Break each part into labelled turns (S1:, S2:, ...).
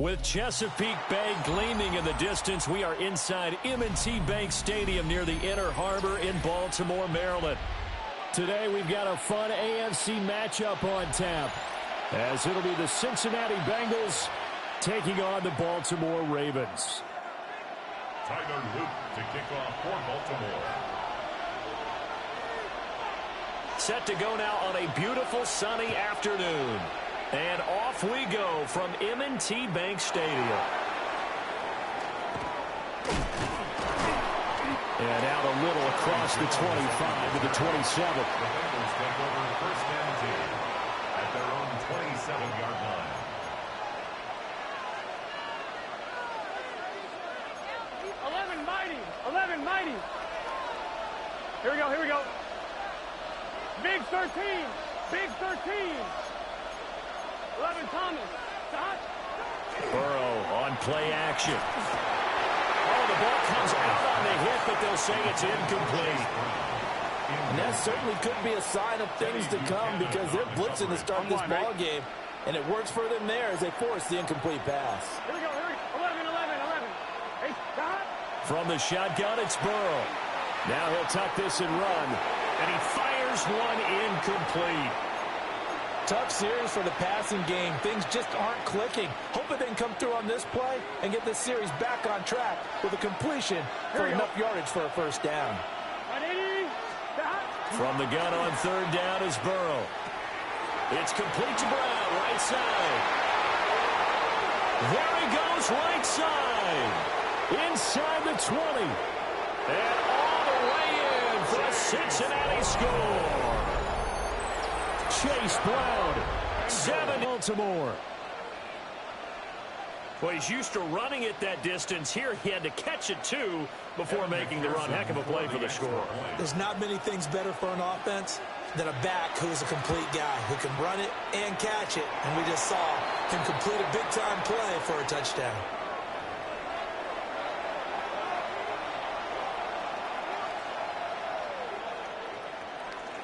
S1: With Chesapeake Bay gleaming in the distance, we are inside M&T Bank Stadium near the Inner Harbor in Baltimore, Maryland. Today we've got a fun AFC matchup on tap, as it'll be the Cincinnati Bengals taking on the Baltimore Ravens.
S2: Tyler Luke to kick off for Baltimore.
S1: Set to go now on a beautiful sunny afternoon. And off we go from M&T Bank Stadium. And out a little across the 25 to the 27.
S2: The Bengals take over first and 10 at their own 27-yard line.
S3: Mighty. Here we go. Big 13. 11 Thomas.
S1: Burrow on play action. Oh, the ball comes out on the hit, but they'll say it's incomplete.
S4: And that certainly could be a sign of things to come, because they're blitzing to start this ball game, and it works for them there as they force the incomplete pass.
S3: Here we go. 11. Hey, stop.
S1: From the shotgun, it's Burrow. Now he'll tuck this and run, and he fires one incomplete.
S4: Tough series for the passing game. Things just aren't clicking. Hoping they can come through on this play and get this series back on track with a completion for enough yardage for a first down.
S1: From the gun on third down is Burrow. It's complete to Brown, right side. There he goes, right side. Inside the 20. And all the way in for a Cincinnati score. Chase Brown, 7 Baltimore. Well, he's used to running it that distance. Here he had to catch it, too, before making the run. Heck of a play for the score.
S4: There's not many things better for an offense than a back who's a complete guy who can run it and catch it. And we just saw him complete a big-time play for a touchdown.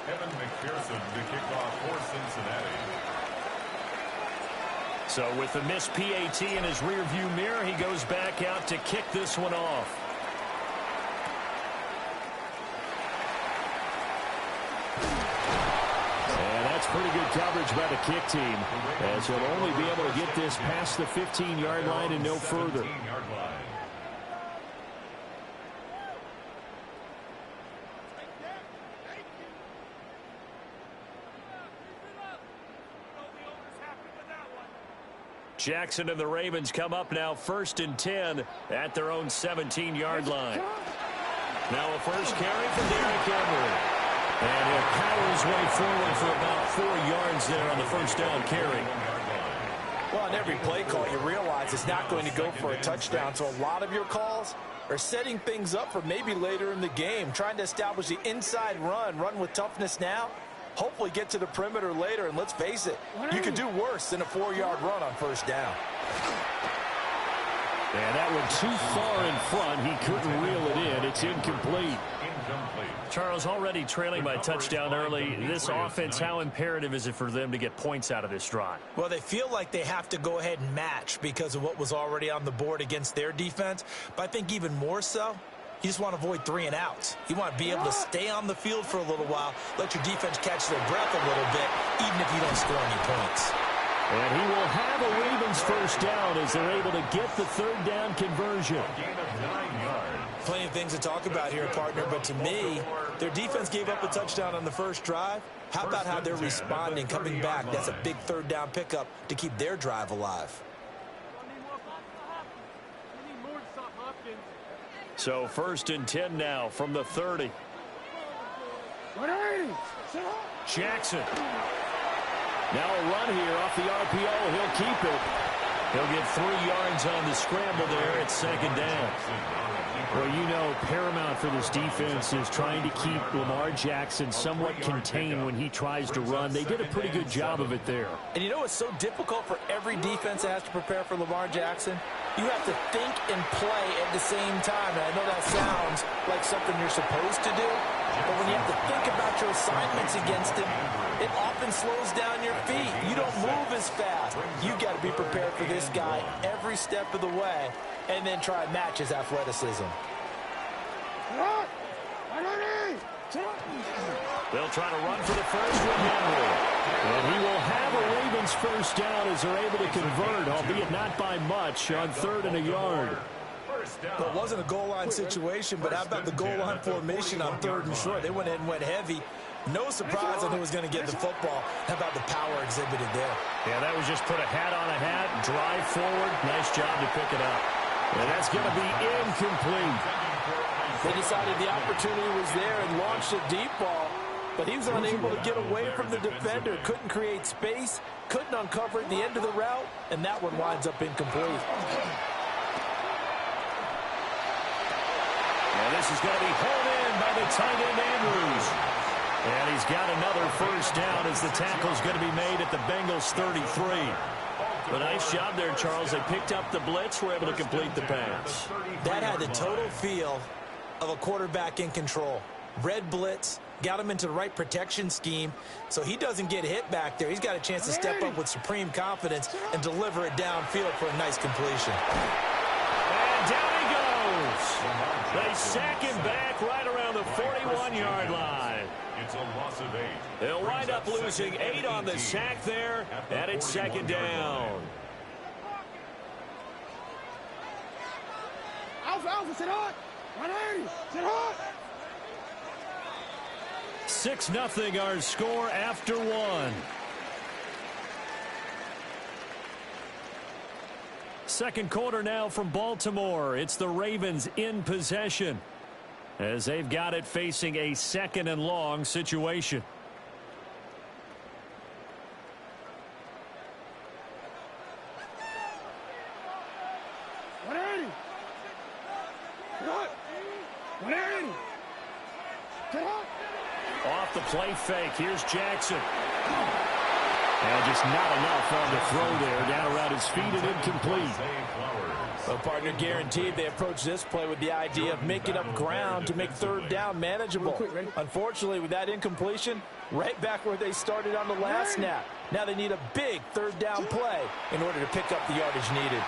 S2: Evan McPherson to kick off for Cincinnati.
S1: So with the missed PAT in his rearview mirror, he goes back out to kick this one off. And that's pretty good coverage by the kick team, as he'll only be able to get this past the 15-yard line and no further. Jackson and the Ravens come up now 1st and 10 at their own 17-yard line. Now a first carry for Derrick Henry. And he'll power his way forward for about 4 yards there on the first down carry.
S4: Well, on every play call, you realize it's not going to go for a touchdown. So a lot of your calls are setting things up for maybe later in the game, trying to establish the inside run with toughness now. Hopefully get to the perimeter later, and let's face it, you could do worse than a 4-yard run on first down.
S1: And that one too far in front. He couldn't reel it in. It's incomplete. Charles, already trailing by touchdown early. This offense, how imperative is it for them to get points out of this drive?
S4: Well, they feel like they have to go ahead and match because of what was already on the board against their defense. But I think even more so, you just want to avoid 3 and outs. You want to be able to stay on the field for a little while, let your defense catch their breath a little bit, even if you don't score any points.
S1: And he will have a Ravens first down as they're able to get the third down conversion.
S4: Plenty of things to talk about here, partner, but to me, their defense gave up a touchdown on the first drive. How about how they're responding, coming back? That's a big third down pickup to keep their drive alive.
S1: So 1st and 10 now from the 30. Jackson. Now a run here off the RPO. He'll keep it. He'll get 3 yards on the scramble there at 2nd down. Well, you know, paramount for this defense is trying to keep Lamar Jackson somewhat contained when he tries to run. They did a pretty good job of it there.
S4: And you know it's so difficult for every defense that has to prepare for Lamar Jackson? You have to think and play at the same time. And I know that sounds like something you're supposed to do, but when you have to think about your assignments against him, it often slows down your feet. You don't move as fast. You've got to be prepared for this guy every step of the way and then try and match his athleticism.
S1: They'll try to run for the first with Henry. And he will have a Ravens first down as they're able to convert, albeit not by much, on 3rd and a yard.
S4: Well, it wasn't a goal line situation, but how about the goal line formation on 3rd and short? They went ahead and went heavy. No surprise on who was going to get the football. How about the power exhibited there?
S1: Yeah, that was just put a hat on a hat, drive forward. Nice job to pick it up. And that's going to be incomplete.
S4: They decided the opportunity was there and launched a deep ball, but he was unable to get away from the defender. Couldn't create space, couldn't uncover at the end of the route, and that one winds up incomplete.
S1: And this is going to be hauled in by the tight end, Andrews. And he's got another first down as the tackle's going to be made at the Bengals' 33. A nice job there, Charles. They picked up the blitz, were able to complete the pass.
S4: That had the total feel of a quarterback in control. Red blitz, got him into the right protection scheme, so he doesn't get hit back there. He's got a chance to step up with supreme confidence and deliver it downfield for a nice completion.
S1: And down he goes. They sack him back right around the 41-yard line.
S2: It's a loss of 8.
S1: They'll wind up losing 8 on the sack there, and it's 2nd down.
S3: Alpha, sit hot. 180, sit hot.
S1: 6-0 our score after 1. Second quarter now from Baltimore. It's the Ravens in possession as they've got it facing a 2nd and long situation. Off the play fake. Here's Jackson. And just not enough on the throw there. Down around his feet and incomplete.
S4: Well, partner, guaranteed they approach this play with the idea of making up ground to make 3rd down manageable. Unfortunately, with that incompletion, right back where they started on the last snap. Now they need a big 3rd down play in order to pick up the yardage needed.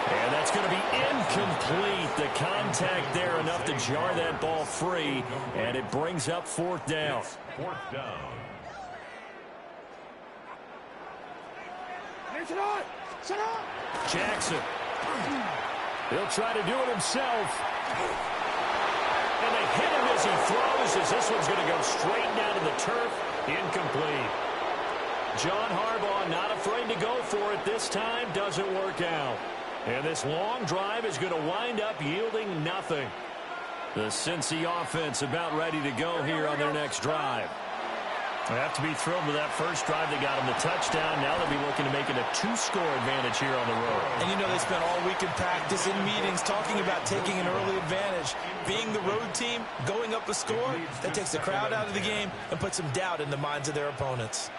S1: And that's going to be incomplete. The contact there enough to jar that ball free, and it brings up 4th down.
S2: 4th down.
S1: Jackson. He'll try to do it himself. And they hit him as he throws, as this one's going to go straight down to the turf. Incomplete. John Harbaugh not afraid to go for it this time. Doesn't work out. And this long drive is going to wind up yielding nothing. The Cincy offense about ready to go here on their next drive. They have to be thrilled with that first drive. They got them the touchdown. Now they'll be looking to make it a 2-score advantage here on the road.
S4: And you know they spent all week in practice, in meetings, talking about taking an early advantage. Being the road team, going up a score, that takes the crowd out of the game and puts some doubt in the minds of their opponents.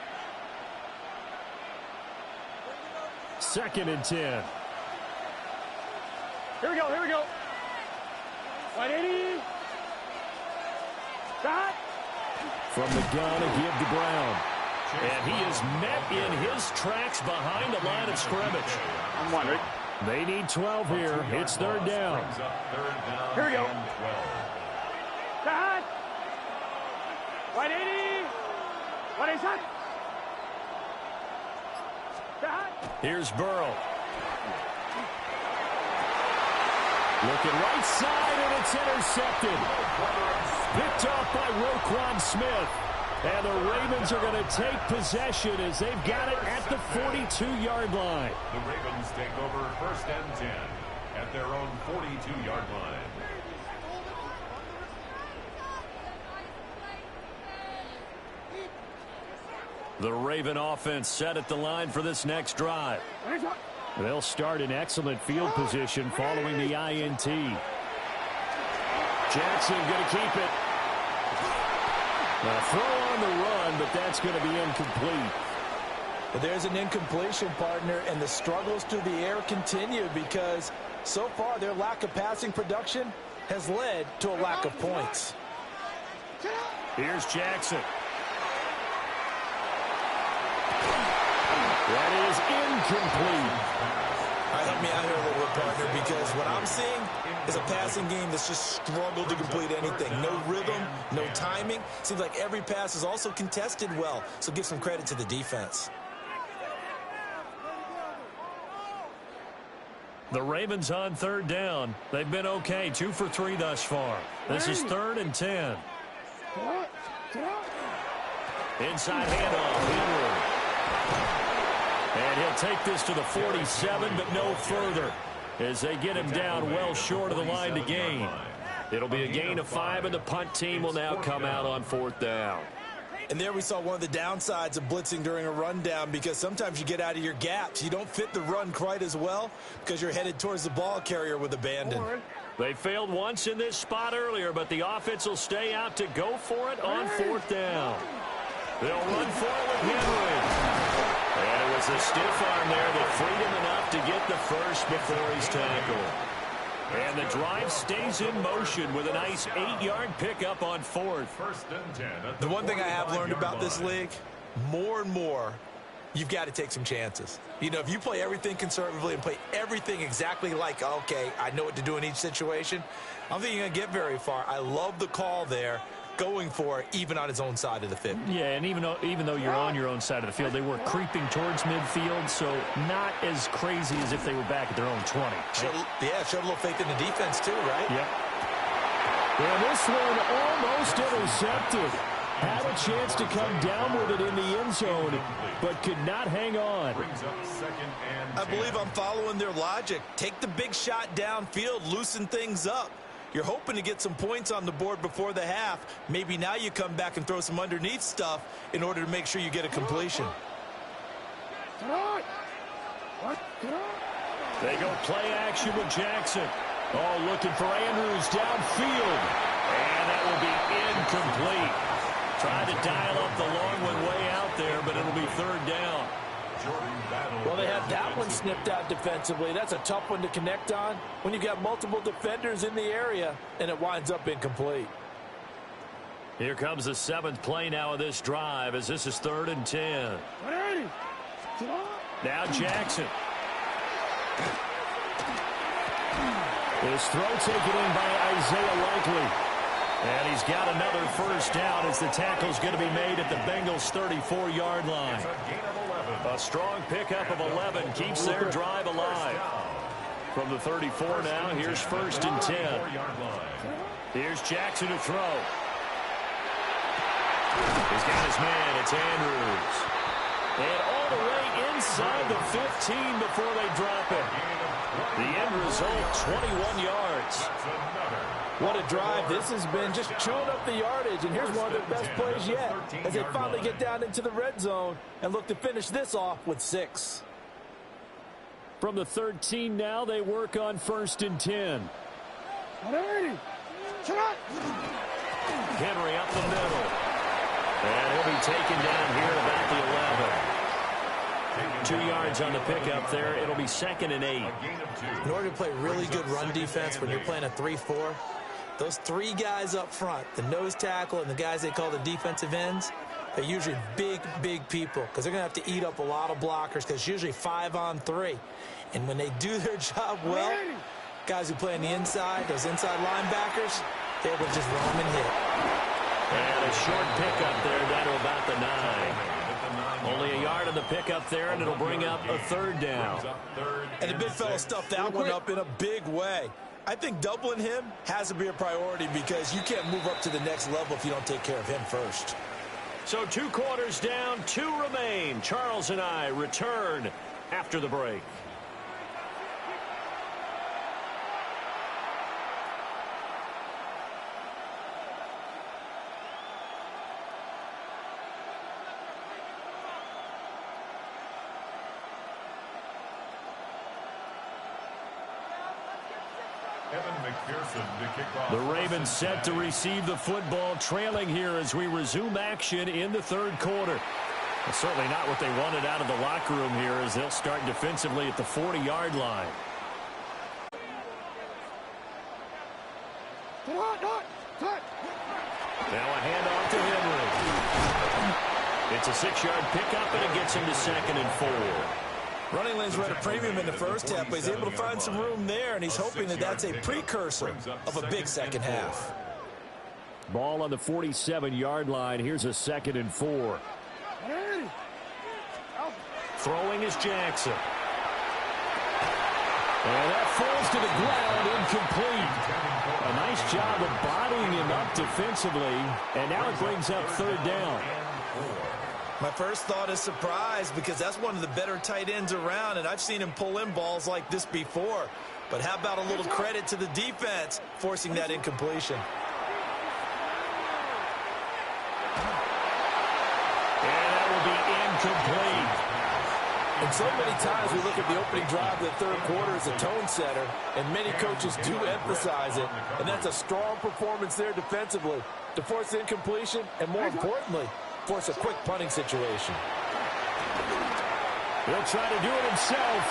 S1: 2nd and 10.
S3: Here we go. 180. Stop.
S1: From the gun, a give to Brown. And he is met in his tracks behind the line of scrimmage.
S3: I'm wondering.
S1: They need 12 here. It's 3rd down.
S3: Here we go. Stop. 180. 180. Stop.
S1: Here's Burrow. Looking right side, and it's intercepted. Picked off by Roquan Smith. And the Ravens are going to take possession as they've got it at the 42-yard line.
S2: The Ravens take over 1st and 10 at their own 42-yard line.
S1: The Raven offense set at the line for this next drive. They'll start in excellent field position following the INT. Jackson going to keep it. A throw on the run, but that's going to be incomplete.
S4: But there's an incompletion, partner, and the struggles through the air continue because so far their lack of passing production has led to a lack of points.
S1: Here's Jackson. That is incomplete.
S4: All right, help me out here a little bit, partner, because what I'm seeing is a passing game that's just struggled to complete anything. No rhythm, no timing. Seems like every pass is also contested well, so give some credit to the defense.
S1: The Ravens on third down. They've been okay, 2 for 3 thus far. This is 3rd and 10. Inside handoff, Henry. And he'll take this to the 47, but no further, as they get him down well short of the line to gain. It'll be a gain of 5, and the punt team will now come out on 4th down.
S4: And there we saw one of the downsides of blitzing during a rundown, because sometimes you get out of your gaps. You don't fit the run quite as well because you're headed towards the ball carrier with abandon.
S1: They failed once in this spot earlier, but the offense will stay out to go for it on 4th down. They'll run for it with Henry. And it was a stiff arm there that freed him enough to get the first before he's tackled. And the drive stays in motion with a nice 8-yard pickup on 4th.
S4: The one thing I have learned about this league, more and more, you've got to take some chances. You know, if you play everything conservatively and play everything exactly like, okay, I know what to do in each situation, I don't think you're going to get very far. I love the call there, going for it, even on his own side of the field.
S1: Yeah, and even though you're on your own side of the field, they were creeping towards midfield, so not as crazy as if they were back at their own 20.
S4: Showed a little faith in the defense too, right?
S1: Yep. And this one almost intercepted. Had a chance to come down with it in the end zone, but could not hang on.
S4: I believe I'm following their logic. Take the big shot downfield, loosen things up. You're hoping to get some points on the board before the half. Maybe now you come back and throw some underneath stuff in order to make sure you get a completion.
S1: They go play action with Jackson. Oh, looking for Andrews downfield. And that will be incomplete. Tried to dial up the long one way out there, but it'll be 3rd down.
S4: Well, they have that one snipped out defensively. That's a tough one to connect on when you've got multiple defenders in the area, and it winds up incomplete.
S1: Here comes the 7th play now of this drive, as this is 3rd and 10. Now Jackson. His throw taken in by Isaiah Likely. And he's got another first down as the tackle's going to be made at the Bengals' 34-yard line. A strong pickup of 11 keeps their drive alive. From the 34 now, here's 1st and 10. Here's Jackson to throw. He's got his man. It's Andrews. And all the way inside the 15 before they drop it. The end result, 21 yards.
S4: What a drive this has been, just chewing up the yardage. And here's one of their best plays yet as they finally get down into the red zone and look to finish this off with 6.
S1: From the 13 now, they work on 1st and 10. Henry up the middle. And he'll be taken down here at about the 11. 2 yards on the pickup there. It'll be 2nd and 8.
S4: In order to play really good run defense when you're playing a 3-4, those 3 guys up front, the nose tackle and the guys they call the defensive ends, they're usually big, big people because they're going to have to eat up a lot of blockers because it's usually 5-on-3. And when they do their job well, guys who play on the inside, those inside linebackers, they're able to just run them and hit.
S1: And a short pickup there down to about the 9. Only a yard on the pickup there, and it'll bring up a 3rd down.
S4: And the big fella stuffed that one up in a big way. I think doubling him has to be a priority because you can't move up to the next level if you don't take care of him first.
S1: So 2 quarters down, 2 remain. Charles and I return after the break. The Ravens set to receive the football, trailing here as we resume action in the 3rd quarter. Well, certainly not what they wanted out of the locker room here as they'll start defensively at the 40-yard line. Now a handoff to Henry. It's a 6-yard pickup, and it gets him to 2nd and 4.
S4: Running lanes were at a premium in the first half, but he's able to find some room there, and he's hoping that that's a precursor of a big second half.
S1: Ball on the 47-yard line. Here's a 2nd and 4. Throwing is Jackson. And that falls to the ground, incomplete. A nice job of bodying him up defensively, and now it brings up 3rd down.
S4: My first thought is surprise, because that's one of the better tight ends around, and I've seen him pull in balls like this before. But how about a little credit to the defense forcing that incompletion?
S1: And that will be incomplete.
S4: And so many times we look at the opening drive of the third quarter as a tone setter, and many coaches do emphasize it, and that's a strong performance there defensively to force incompletion and, more importantly, force a quick punting situation.
S1: He'll try to do it himself.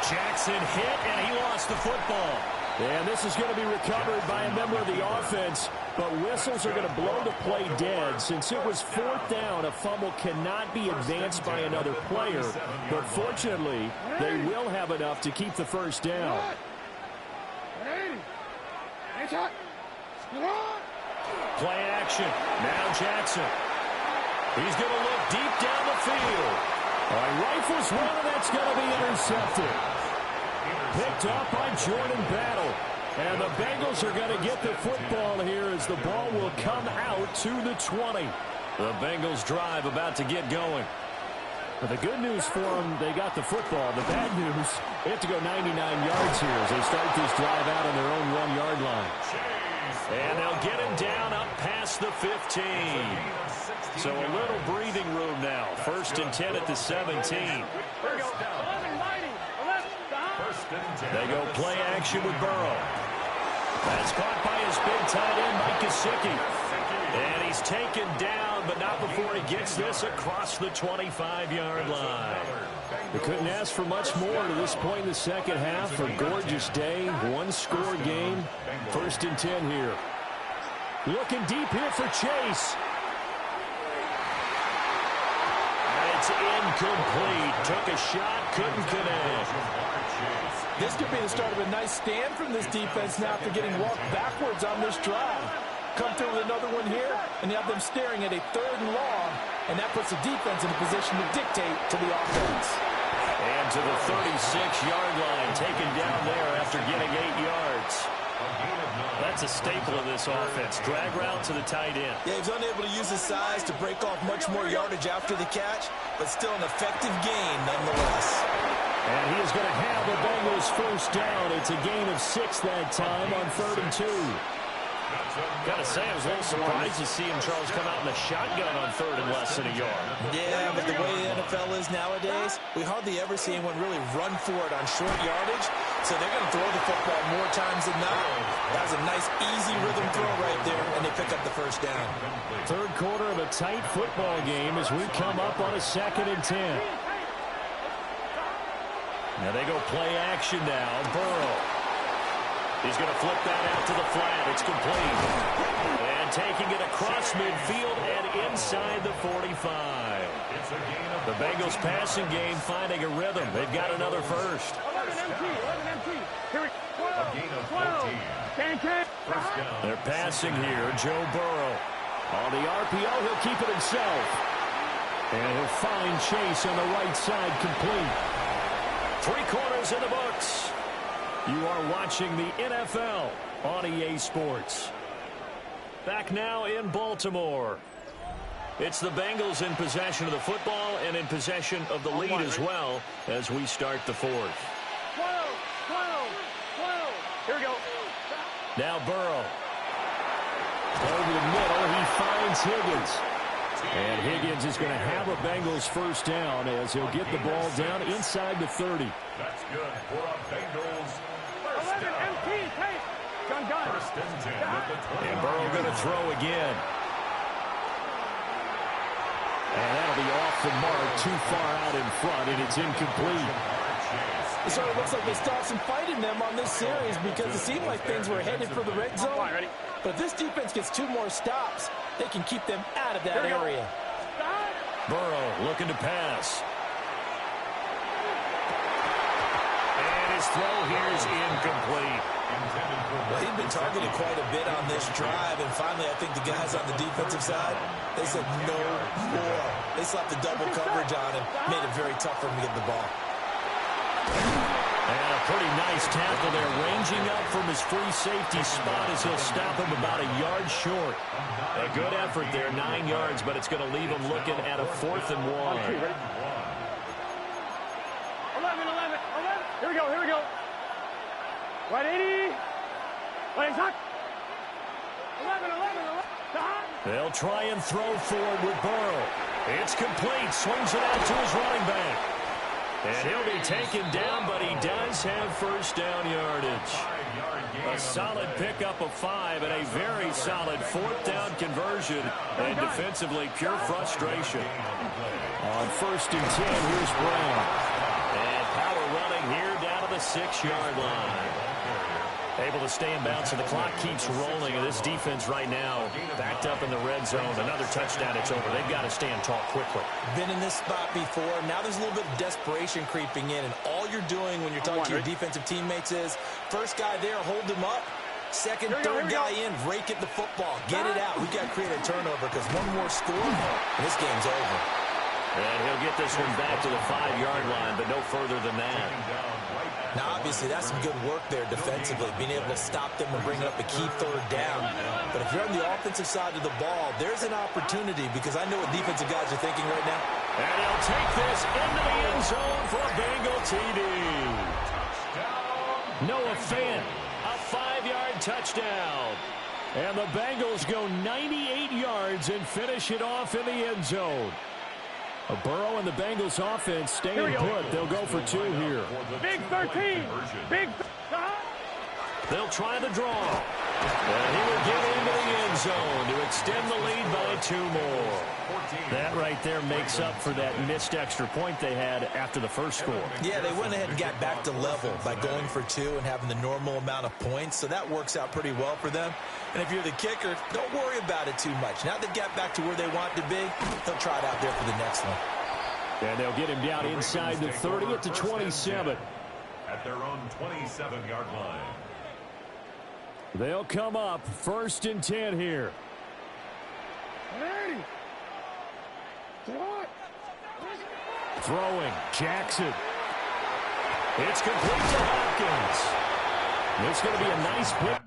S1: Jackson hit, and he lost the football. And this is going to be recovered by a member of the offense, but whistles are going to blow the play dead. Since it was 4th down, a fumble cannot be advanced by another player, but fortunately, they will have enough to keep the 1st down. Play action. Now Jackson. He's going to look deep down the field. Rifles one, and that's going to be intercepted. Picked up by Jordan Battle. And the Bengals are going to get the football here as the ball will come out to the 20. The Bengals drive about to get going. But the good news for them, they got the football. The bad news, they have to go 99 yards here as they start this drive out on their own 1-yard line. And they'll get him down up past the 15. So a little breathing room now. 1st and 10 at the 17. They go play action with Burrow. That's caught by his big tight end, Mike Gesicki. And he's taken down, but not before he gets this across the 25-yard line. They couldn't ask for much more to this point in the second half. A gorgeous day, one-score game. 1st and 10 here. Looking deep here for Chase. It's incomplete. Took a shot, couldn't connect.
S4: This could be the start of a nice stand from this defense now after getting walked backwards on this drive. Come through with another one here, and you have them staring at a 3rd and long, and that puts the defense in a position to dictate to the offense.
S1: And to the 36-yard line, taken down there after getting 8 yards. That's a staple of this offense. Drag route to the tight end.
S4: Yeah, he's unable to use his size to break off much more yardage after the catch, but still an effective gain nonetheless.
S1: And he is going to have the Bengals 1st down. It's a gain of 6 that time on 3rd and 2. Got to say, I was a little surprised to see him, Charles, come out in the shotgun on 3rd and less than a yard.
S4: Yeah, but the way the NFL is nowadays, we hardly ever see anyone really run for it on short yardage, so they're going to throw the football more times than not. That was a nice, easy rhythm throw right there, and they pick up the 1st down.
S1: 3rd quarter of a tight football game as we come up on a 2nd and 10. Now they go play action now. Burrow. He's going to flip that out to the flat. It's complete. And taking it across midfield and inside the 45. The Bengals passing game finding a rhythm. They've got another 1st.
S3: 11 MT. Here we go. 12.
S1: They're passing here. Joe Burrow. On the RPO, he'll keep it himself. And he'll find Chase on the right side complete. 3 quarters in the books. You are watching the NFL on EA Sports. Back now in Baltimore. It's the Bengals in possession of the football and in possession of the lead as well as we start the 4th.
S3: 12. Here we go.
S1: Now Burrow. Over the middle, he finds Higgins. And Higgins is going to have a Bengals 1st down as he'll get the ball down inside the 30.
S2: That's good for a Bengals 1st
S3: 11
S2: down.
S3: MT. Hey, gun.
S2: 1st and 10 at the 20.
S1: And Burrow going to throw again. And that'll be off the mark, too far out in front, and it's incomplete.
S4: It sort of looks like they stopped some fight in them on this series because it seemed like things were headed for the red zone. But if this defense gets 2 more stops, they can keep them out of that area.
S1: Burrow looking to pass. And his throw here is incomplete.
S4: Well, he'd been targeted quite a bit on this drive, and finally I think the guys on the defensive side, they said no more. They slapped the double coverage on him, made it very tough for him to get the ball.
S1: And a pretty nice tackle there, ranging up from his free safety spot as he'll stop him about a yard short. A good effort there, 9 yards, but it's going to leave him looking at a 4th and 1.
S3: 11. Here we go. 180. Wait, hot. 11.
S1: They'll try and throw forward with Burrow. It's complete. Swings it out to his running back. And he'll be taken down, but he does have first down yardage. A solid pickup of 5 and a very solid 4th down conversion. And defensively, pure frustration. On 1st and 10, here's Brown. And power running here down to the 6-yard line. Able to stay in bounds, and the clock keeps rolling. And this defense right now backed up in the red zone. Another touchdown, it's over. They've got to stand tall quickly.
S4: Been in this spot before. Now there's a little bit of desperation creeping in, and all you're doing when you're talking to your defensive teammates is first guy there, hold him up. Second, third guy in, rake at the football. Get it out. We've got to create a turnover because one more score, and this game's over.
S1: And he'll get this one back to the 5-yard line, but no further than that.
S4: Now, obviously, that's some good work there defensively, being able to stop them and bring up a key 3rd down. But if you're on the offensive side of the ball, there's an opportunity because I know what defensive guys are thinking right now.
S1: And he'll take this into the end zone for a Bengal TD. Noah Fant, a 5-yard touchdown. And the Bengals go 98 yards and finish it off in the end zone. Burrow and the Bengals offense staying put. They'll go for 2 here.
S3: Big 13. Big.
S1: They'll try the draw. And he will get into the end zone to extend the lead by 2 more. That right there makes up for that missed extra point they had after the first score.
S4: Yeah, they went ahead and got back to level by going for 2 and having the normal amount of points, so that works out pretty well for them. And if you're the kicker, don't worry about it too much. Now they've got back to where they want to be, they'll try it out there for the next one.
S1: And they'll get him down inside the 30 at the 27.
S2: At their own 27-yard line.
S1: They'll come up 1st and 10 here.
S3: Hey.
S1: Throwing, Jackson. It's complete to Hopkins. It's going to be a nice pick.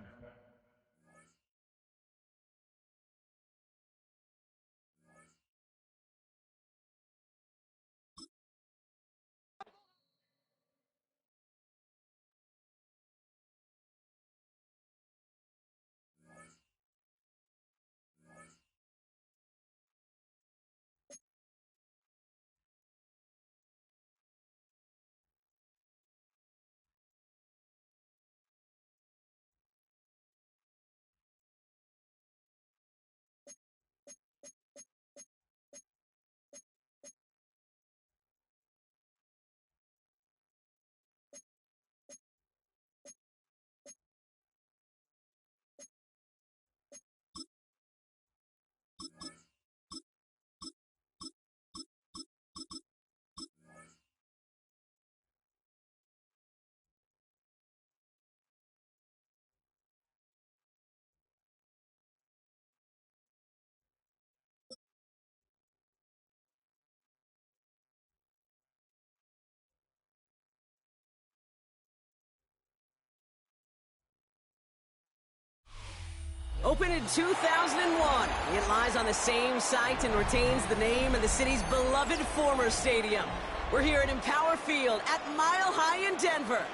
S5: Opened in 2001, it lies on the same site and retains the name of the city's beloved former stadium. We're here at Empower Field at Mile High in Denver.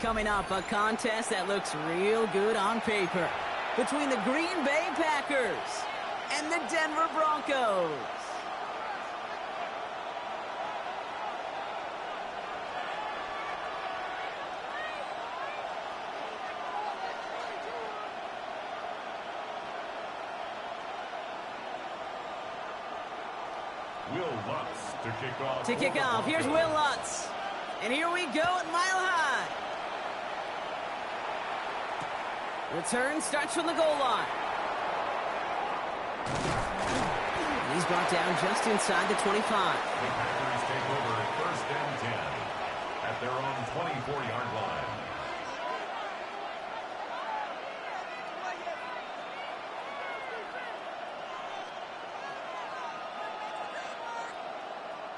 S5: Coming up, a contest that looks real good on paper between the Green Bay Packers and the Denver Broncos. To kick off, here's Will Lutz. And here we go at Mile High. Return starts from the goal line. He's brought down just inside the 25.
S2: The Packers take over first and 10 at their own 24-yard line.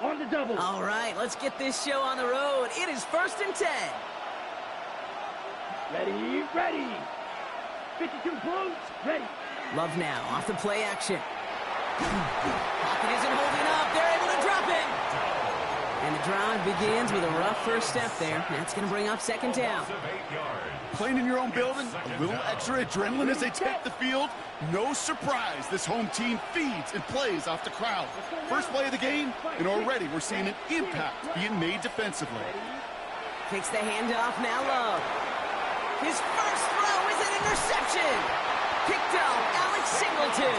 S3: On the double.
S5: All right, let's get this show on the road. It is first and 10.
S3: Ready, ready. 52 Blues, ready.
S5: Love now off the play action. Pocket isn't holding up. They're able to drop it. And the drive begins with a rough first step there. That's going to bring up second down.
S6: Playing in your own building, a little extra adrenaline as they take the field. No surprise, this home team feeds and plays off the crowd. First play of the game, and already we're seeing an impact being made defensively.
S5: Takes the handoff, now Love. His first throw is an interception. Picked up Alex Singleton.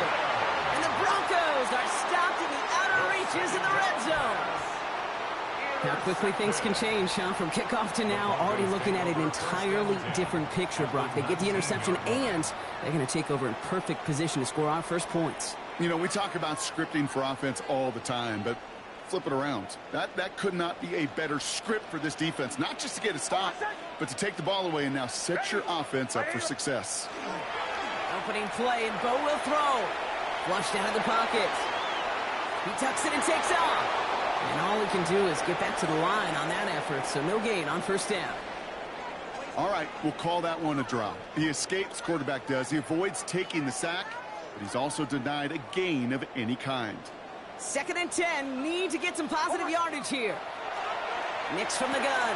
S5: And the Broncos are stopped in the outer reaches of the red zone. How quickly things can change, huh? From kickoff to now, already looking at an entirely different picture, Brock. They get the interception, and they're going to take over in perfect position to score our first points.
S6: You know, we talk about scripting for offense all the time, but flip it around. That could not be a better script for this defense, not just to get a stop, but to take the ball away and now set your offense up for success.
S5: Opening play, and Bo will throw. Flushed out of the pocket. He tucks it and takes off. And all he can do is get back to the line on that effort, so no gain on first down.
S6: All right, we'll call that one a drop. He escapes, quarterback does. He avoids taking the sack, but he's also denied a gain of any kind.
S5: Second and 10, need to get some positive yardage here. Nix from the gun.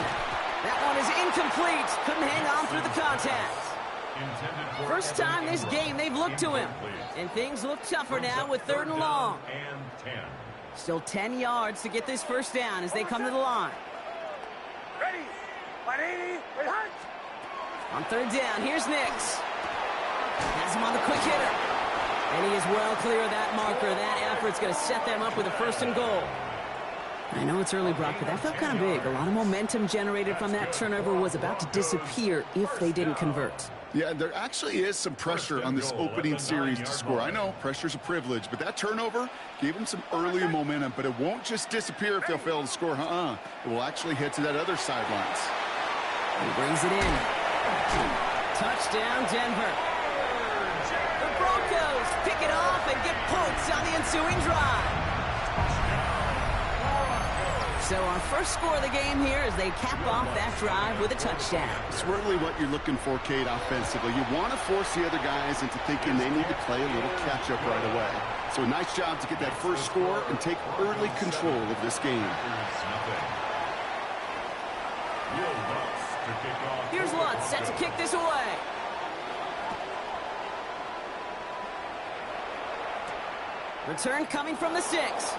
S5: That one is incomplete. Couldn't hang on through the contact. First time this game they've looked to him. And things look tougher now with third and long. Still 10 yards to get this first down as they come to the line.
S3: Ready. 180. Hunt.
S5: On third down, here's Nix. Has him on the quick hitter. And he is well clear of that marker. That effort's going to set them up with a first and goal. I know it's early, Brock, but that felt kind of big. A lot of momentum generated from that turnover was about to disappear if they didn't convert.
S6: Yeah, there actually is some pressure on this opening series to score. I know pressure's a privilege, but that turnover gave them some early momentum, but it won't just disappear if they'll fail to score. It will actually head to that other sidelines.
S5: He brings it in. Touchdown, Denver. The Broncos pick it off and get points on the ensuing drive. So our first score of the game here as they cap off that drive with a touchdown.
S6: It's really what you're looking for, Kate, offensively. You want to force the other guys into thinking they need to play a little catch-up right away. So a nice job to get that first score and take early control of this game.
S5: Here's Lutz set to kick this away. Return coming from the 6.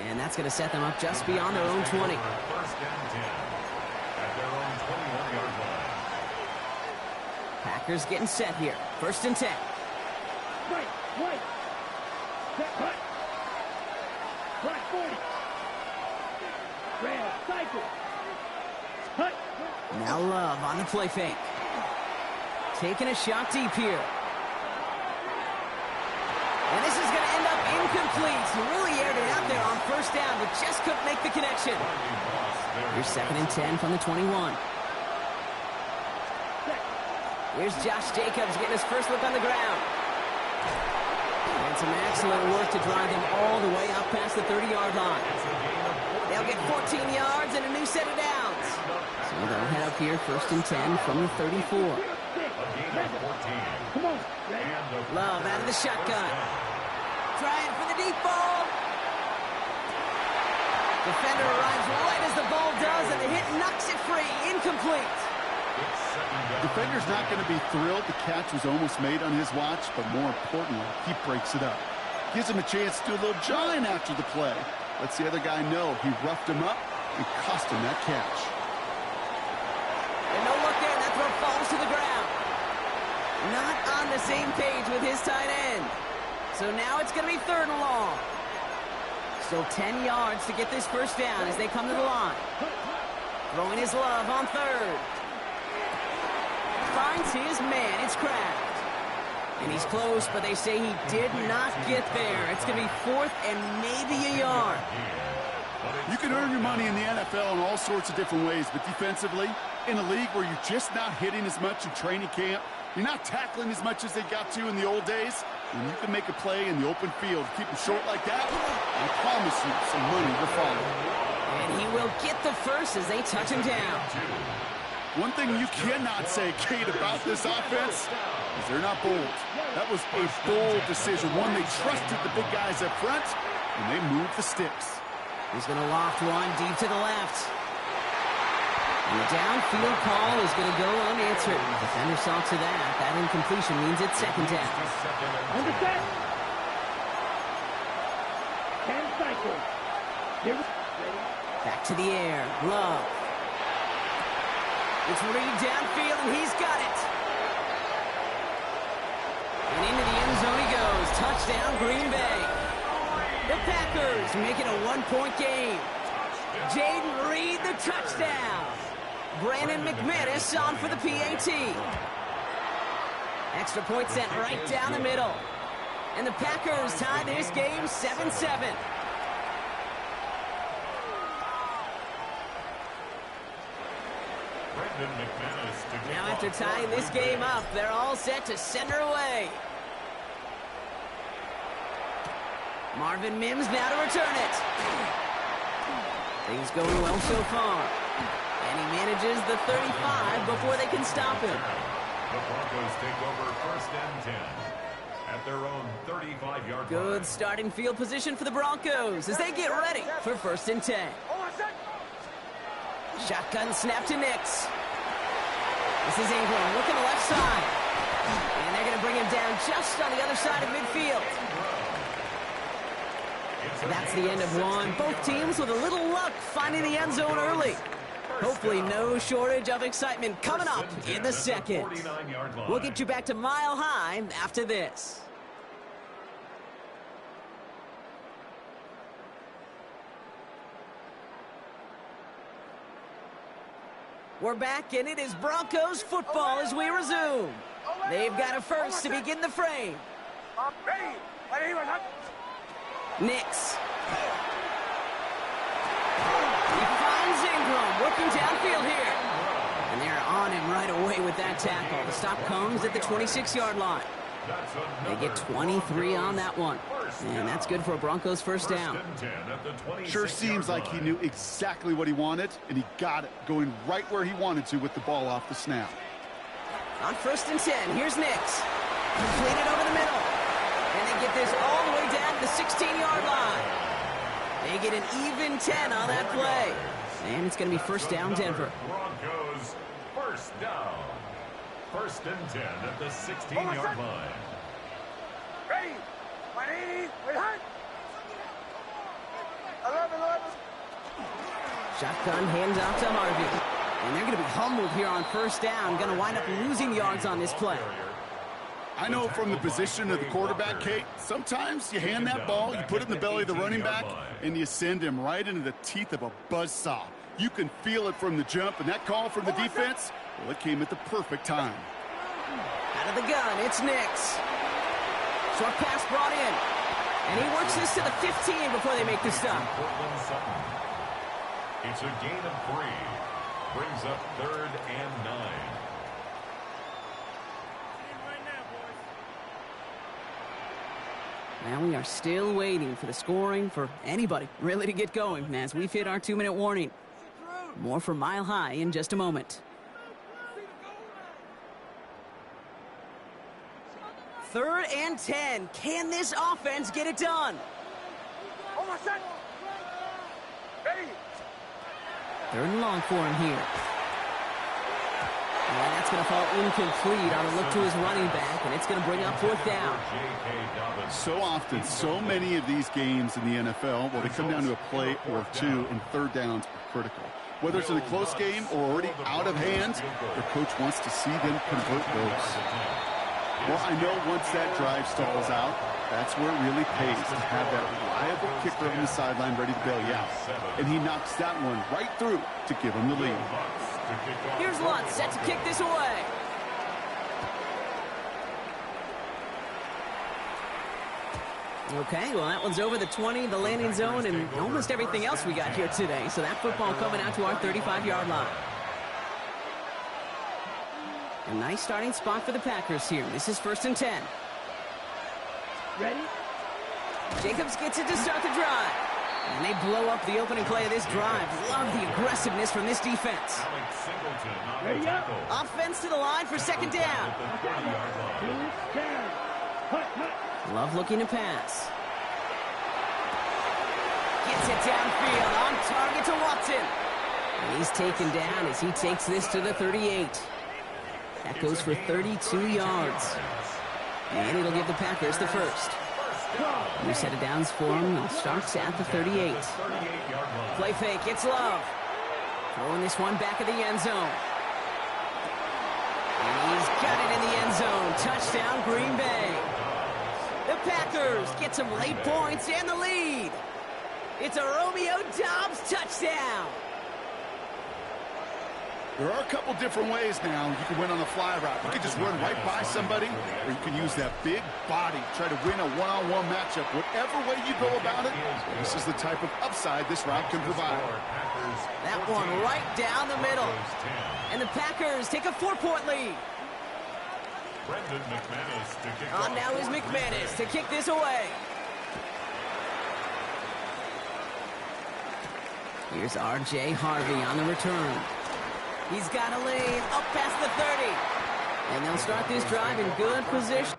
S5: And that's going to set them up just beyond their own 20.
S2: First and 10 at their own 21-yard line.
S5: Packers getting set here. First and 10.
S3: Right. Set, cut. Black 40. Rail, cycle. Cut.
S5: Now Love on the play fake. Taking a shot deep here. And this is going to end up incomplete. He really aired it out there on first down, but just couldn't make the connection. Here's second and 10 from the 21. Here's Josh Jacobs getting his first look on the ground. And some excellent work to drive them all the way up past the 30-yard line. They'll get 14 yards and a new set of downs. So they'll head up here first and 10 from the 34. Love out of the shotgun. Trying for the deep ball. Defender arrives right as the ball does, and the hit knocks it free. Incomplete.
S6: Defender's not going to be thrilled the catch was almost made on his watch, but more importantly, he breaks it up. Gives him a chance to do a little jawing after the play. Lets the other guy know he roughed him up and cost him that catch.
S5: And no look there, that throw falls to the ground. Not on the same page with his tight end. So now it's going to be third and long. Still 10 yards to get this first down as they come to the line. Throwing his Love on third. Finds his man. It's Kraft. And he's close, but they say he did not get there. It's going to be 4th and maybe a yard.
S6: You can earn your money in the NFL in all sorts of different ways, but defensively, in a league where you're just not hitting as much in training camp, you're not tackling as much as they got to in the old days, when you can make a play in the open field, keep them short like that, I promise you some money will follow.
S5: And he will get the first as they touch him down.
S6: One thing you cannot say, Kate, about this offense is they're not bold. That was a bold decision, one they trusted the big guys up front, and they moved the sticks.
S5: He's going to loft one deep to the left. And the downfield call is going to go unanswered. The defender saw to that. That incompletion means it's 2nd down.
S3: Understand? 10 cycles.
S5: Back to the air. Love. It's Reed downfield, and he's got it. And into the end zone he goes. Touchdown, Green Bay. The Packers make it a 1-point game. Jaden Reed, the touchdown. Brandon McManus on for the PAT. Extra point sent right down the middle. And the Packers tie this game 7-7. Now after tying this game up, they're all set to send her away. Marvin Mims now to return it. Things going well so far. And he manages the 35 before they can stop him.
S2: The Broncos take over 1st and 10 at their own 35-yard line.
S5: Good starting field position for the Broncos as they get ready for 1st and 10. Shotgun snap to Nix. This is Ingram looking to the left side. And they're going to bring him down just on the other side of midfield. That's the end of one. Both teams with a little luck finding the end zone early. Hopefully no shortage of excitement coming up in the 2nd. We'll get you back to Mile High after this. We're back, and it is Broncos football as we resume. They've got a first to begin the frame. Nix. He finds Ingram working downfield here. And they're on him right away with that tackle. The stop comes at the 26-yard line. They get 23 on that one. And that's good for a Broncos 1st down.
S6: Sure seems like he knew exactly what he wanted, and he got it, going right where he wanted to with the ball off the snap.
S5: On 1st and 10, here's Nix. Completed over the middle. And they get this all the way down to the 16-yard line. They get an even 10 on that play. And it's going to be 1st down, Denver.
S2: Broncos 1st down. 1st and 10 at the 16-yard line.
S3: Ready. 180. Wait, hard. 11.
S5: Shotgun handoff to Harvey. And they're going to be humbled here on 1st down. Going to wind up losing yards on this play.
S6: I know from the position of the quarterback, Kate, sometimes you hand that ball, you put it in the belly of the running back, and you send him right into the teeth of a buzzsaw. You can feel it from the jump, and that call from the defense, well, it came at the perfect time.
S5: Out of the gun, it's Nix. Short pass brought in. And he works this to the 15 before they make the stop.
S2: It's a gain of 3. Brings up 3rd and 9.
S5: Now we are still waiting for the scoring for anybody really to get going as we've hit our 2-minute warning. More from Mile High in just a moment. 3rd and 10. Can this offense get it done?
S3: Almost done. Ready.
S5: 3rd and long for him here. And that's going to fall incomplete on a look to his running back, and it's going to bring up 4th down.
S6: So often, so many of these games in the NFL, well, they come down to a play or two, and 3rd downs are critical. Whether it's in a close game or already out of hand, their coach wants to see them convert those. Well, I know once that drive stalls out, that's where it really pays to have that reliable kicker on the sideline ready to bail you out. And he knocks that one right through to give him the lead.
S5: Here's Lutz set to kick this away. Okay, well, that one's over the 20, the landing zone, and almost everything else we got here today. So that football coming out to our 35-yard line. A nice starting spot for the Packers here. This is 1st and 10.
S3: Ready?
S5: Jacobs gets it to start the drive. And they blow up the opening play of this drive. Love the aggressiveness from this defense.
S3: Ready up.
S5: Offense to the line for 2nd down. Love looking to pass. Gets it downfield, on target to Watson. And he's taken down as he takes this to the 38. That goes for 32 yards. And it'll give the Packers the first. New set of downs for him. They'll start at the 38. Play fake, it's Love. Throwing this one back of the end zone. And he's got it in the end zone. Touchdown, Green Bay. The Packers get some late points and the lead. It's a Romeo Doubs touchdown.
S6: There are a couple different ways now you can win on the fly route. You can just run right by somebody, or you can use that big body, try to win a one-on-one matchup. Whatever way you go about it, this is the type of upside this route can provide.
S5: That one right down the middle. And the Packers take a 4-point lead. On now is McManus to kick this away. Here's R.J. Harvey on the return. He's got a lane up past the 30. And they'll start this drive in good position.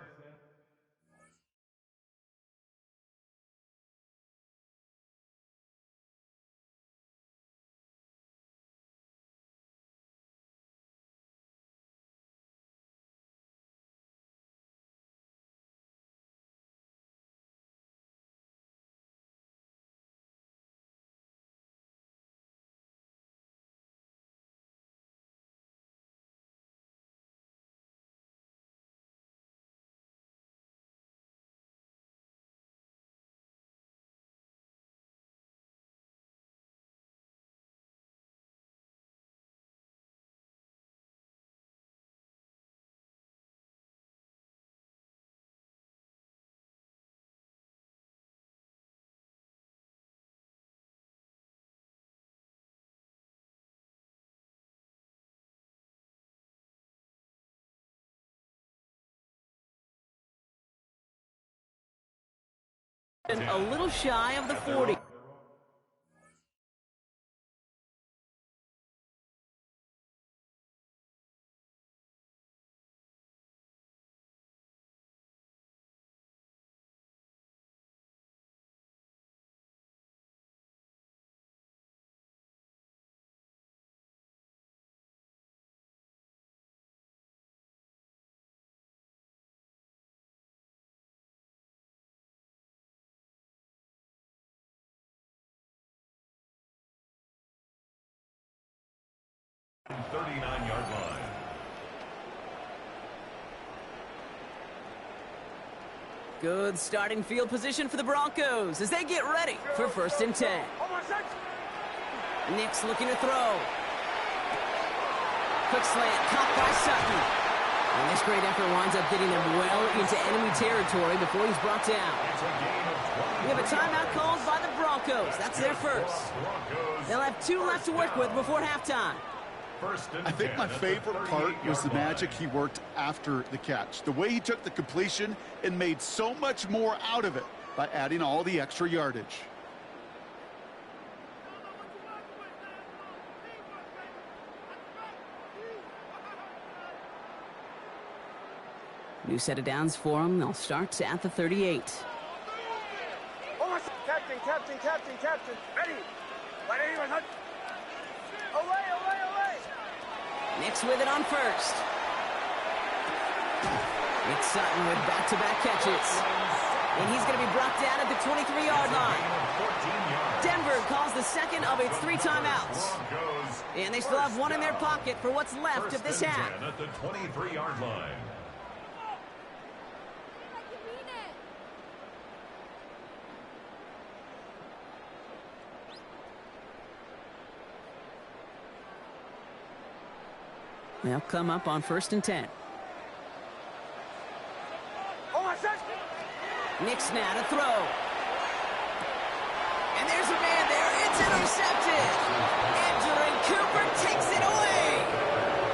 S5: A little shy of the 40.
S2: And 39-yard line.
S5: Good starting field position for the Broncos as they get ready for 1st and 10. Nick's looking to throw. Quick slant, caught by Sutton. And this great effort winds up getting them well into enemy territory before he's brought down. We have a timeout called by the Broncos. That's their first. They'll have 2 left to work with before halftime.
S6: I think my favorite part was the magic he worked after the catch. The way he took the completion and made so much more out of it by adding all the extra yardage.
S5: New set of downs for them. They'll start at the 38.
S3: Captain. Ready. Away.
S5: Nick's with it on first. It's Sutton with back-to-back catches. And he's going to be brought down at the 23-yard line. Denver calls the second of its 3 timeouts. And they still have 1 in their pocket for what's left of this half.
S2: At the 23-yard line.
S5: They'll come up on 1st and 10. Knicks now to throw. And there's a man there. It's intercepted. Andrew Cooper takes it away.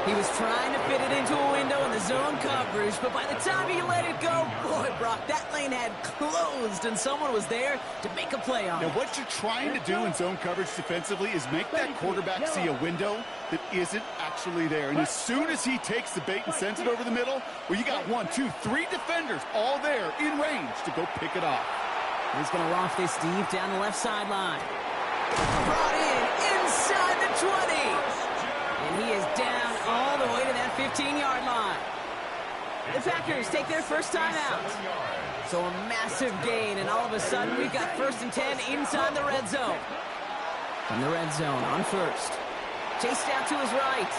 S5: He was trying to fit it into a window in the zone coverage, but by the time he let it go, boy, Brock, that lane had closed, and someone was there to make a play on it.
S6: Now, what you're trying to do in zone coverage defensively is make that quarterback see a window that isn't actually there. And as soon as he takes the bait and sends it over the middle, well, you got 1, 2, 3 defenders all there in range to go pick it off.
S5: He's going to loft this deep down the left sideline. Brought in inside the 20. And he is down all the way to that 15-yard line. The Packers take their first time out. So a massive gain, and all of a sudden we've got 1st and 10 inside the red zone. From the red zone on first. Chased out to his right.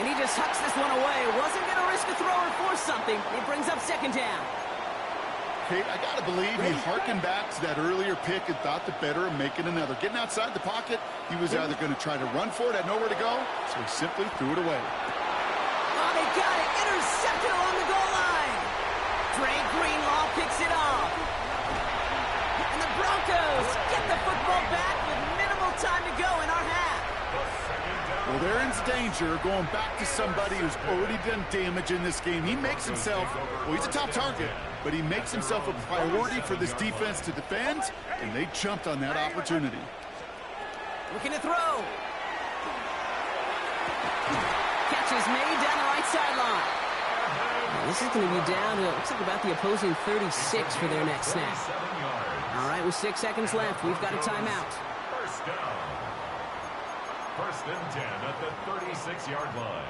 S5: And he just hucks this one away. Wasn't going to risk a throw or force something. It brings up 2nd down.
S6: Kate, I got to believe he harkened back to that earlier pick and thought the better of making another. Getting outside the pocket, he was either going to try to run for it, had nowhere to go, so he simply threw it away.
S5: Oh, they got it. Intercepted along the goal line. Dre Greenlaw picks it off. And the Broncos get the football back with minimal time to go in our half.
S6: Well, they're in danger going back to somebody who's already done damage in this game. He makes himself, well, he's a top target, but he makes himself a priority for this defense to defend, and they jumped on that opportunity.
S5: Looking to throw. Catch is made down the right sideline. Now, this is going to be down to, it looks like about the opposing 36 for their next snap. All right, with 6 seconds left, we've got a timeout.
S2: First down. 1st and 10 at the 36-yard line.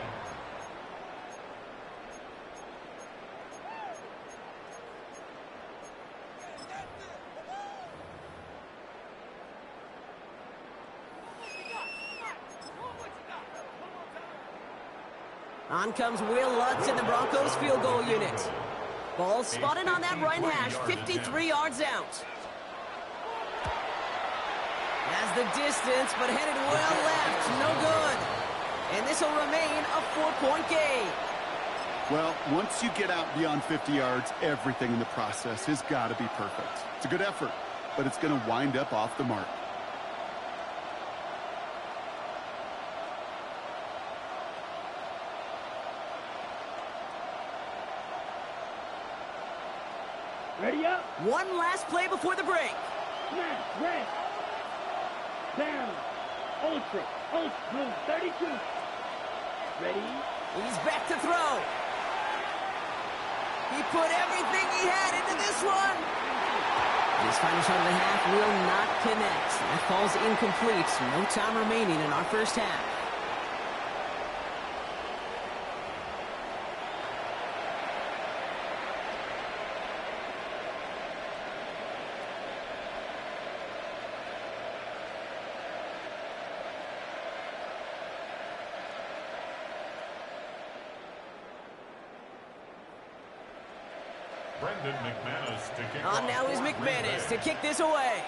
S5: On comes Will Lutz in the Broncos field goal unit. Ball spotted on that right hash, 53 yards out. Has the distance, but headed well left. No good. And this will remain a 4-point game.
S6: Well, once you get out beyond 50 yards, everything in the process has got to be perfect. It's a good effort, but it's going to wind up off the mark.
S3: Ready up.
S5: One last play before the break.
S3: Smash, red. Down. Ultra. Ultra. 32. Ready.
S5: He's back to throw. He put everything he had into this one. His final shot of the half will not connect. That falls incomplete. No time remaining in our first half. On now is McManus to kick this away.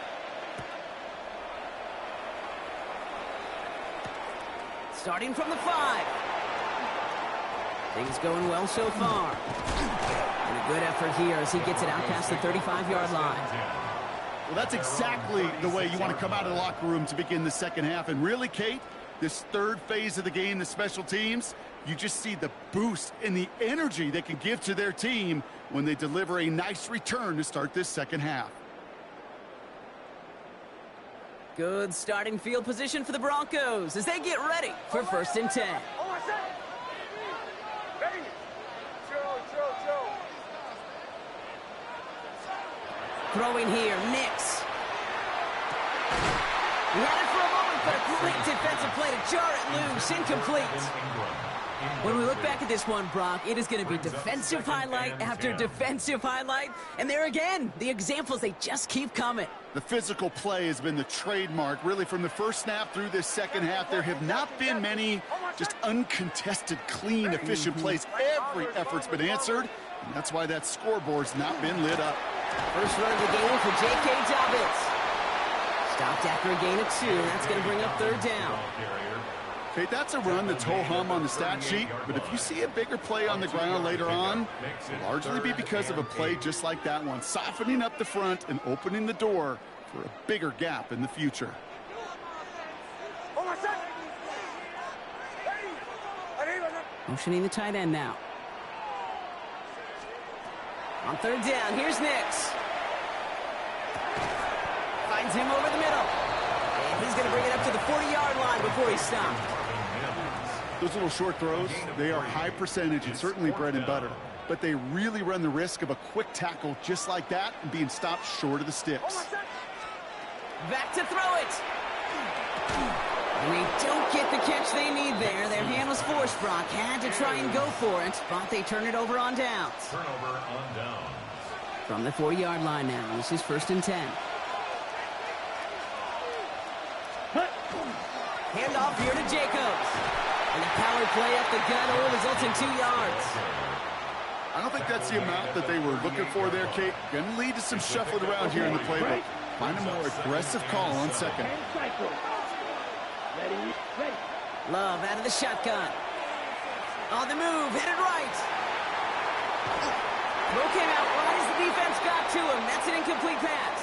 S5: Starting from the 5. Things going well so far. And a good effort here as he gets it out past the 35-yard line.
S6: Well, that's exactly the way you want to come out of the locker room to begin the second half. And really, Kate, this third phase of the game, the special teams, you just see the boost and the energy they can give to their team when they deliver a nice return to start this second half.
S5: Good starting field position for the Broncos as they get ready for 1st and 10. Throwing here, Nix. He had it for a moment, but a great defensive play to jar it loose, incomplete. When we look back at this one, Brock, it is going to be defensive highlight after defensive highlight. And there again, the examples, they just keep coming.
S6: The physical play has been the trademark. Really, from the first snap through this second half, there have not been many just uncontested, clean, efficient plays. Every effort's been answered, and that's why that scoreboard's not been lit up.
S5: First run of the game for J.K. Dobbins. Stopped after a gain of 2, and that's going to bring up 3rd down.
S6: Okay, that's a run that's ho-hum on the stat sheet, but if you see a bigger play on the ground later on, it'll largely be because of a play just like that one, softening up the front and opening the door for a bigger gap in the future.
S5: Motioning the tight end now. On third down, here's Nix. Finds him over the middle. And he's going to bring it up to the 40-yard line before he's stopped.
S6: Those little short throws, they are high percentage and certainly bread and butter. But they really run the risk of a quick tackle just like that and being stopped short of the sticks.
S5: Back to throw it. And they don't get the catch they need there. Their hand was forced, Brock. Had to try and go for it, but they turn it over on downs.
S2: Turnover on downs.
S5: From the 40-yard line now, this is 1st and 10. Handoff here to Jacobs. And the power play up the gut only results in 2 yards.
S6: I don't think that's the amount that they were looking for there, Kate. Going to lead to some shuffling around here in the playbook. Find a more aggressive call on second.
S5: Love out of the shotgun. On the move, headed right. Throw came out right as the defense got to him. That's an incomplete pass.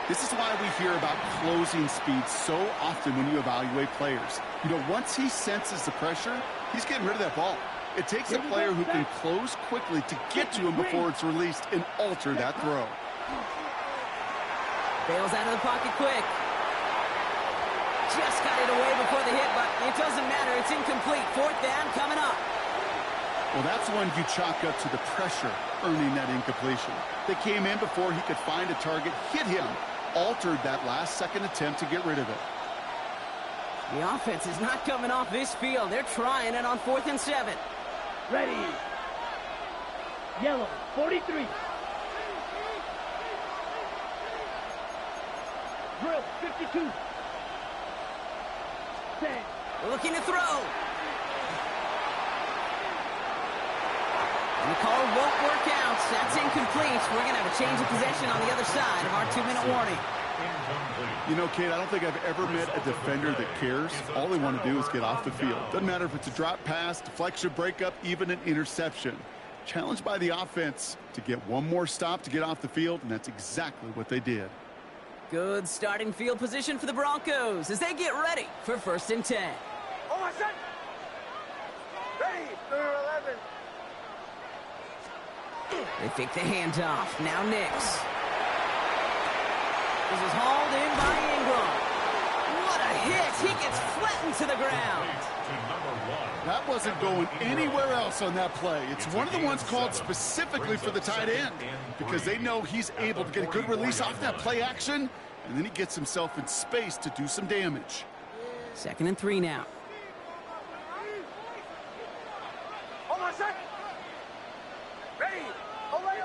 S6: This is why we hear about closing speed so often when you evaluate players. You know, once he senses the pressure, he's getting rid of that ball. It takes a player who can close quickly to get to him before it's released and alter that throw.
S5: Bails out of the pocket quick. Just got it away before the hit, but it doesn't matter. It's incomplete. 4th down coming up.
S6: Well, that's one you chalk up to the pressure earning that incompletion. They came in before he could find a target, hit him, altered that last-second attempt to get rid of it.
S5: The offense is not coming off this field. They're trying it on 4th and 7.
S3: Ready. Yellow, 43. Drill, 52. 10.
S5: Looking to throw. And the call won't work out. That's incomplete. We're going to have a change of possession on the other side of our 2-minute warning.
S6: You know, Kate, I don't think I've ever met a defender that cares. All they want to do is get off the field. Doesn't matter if it's a drop pass, deflection, breakup, even an interception. Challenged by the offense to get one more stop to get off the field, and that's exactly what they did.
S5: Good starting field position for the Broncos as they get ready for 1st and 10.
S3: Oh, my son. Ready. 11.
S5: They fake the handoff. Now Nix. This is hauled in by Ingram. What a hit. He gets flattened to the ground.
S6: That wasn't going anywhere else on that play. It's one of the ones called specifically for the tight end because they know he's able to get a good release off that play action, and then he gets himself in space to do some damage.
S5: 2nd and 3 now.
S3: Hold on, son. Ready. Away.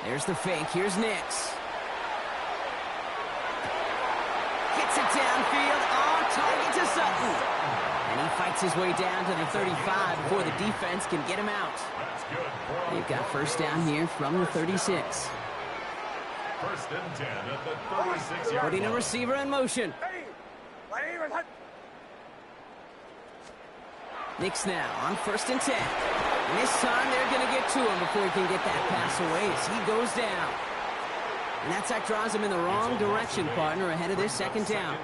S5: There's the fake. Here's Nix. Gets it downfield. On target to Sutton. And he fights his way down to the 35 before the defense can get him out. They've got 1st down here from the 36.
S2: 1st and 10 at the 36-yard
S5: Putting a
S2: line.
S5: receiver in motion. Nix now on 1st and 10. And this time they're going to get to him before he can get that pass away as he goes down. And that sack draws him in the wrong direction, partner, ahead of this 2nd down.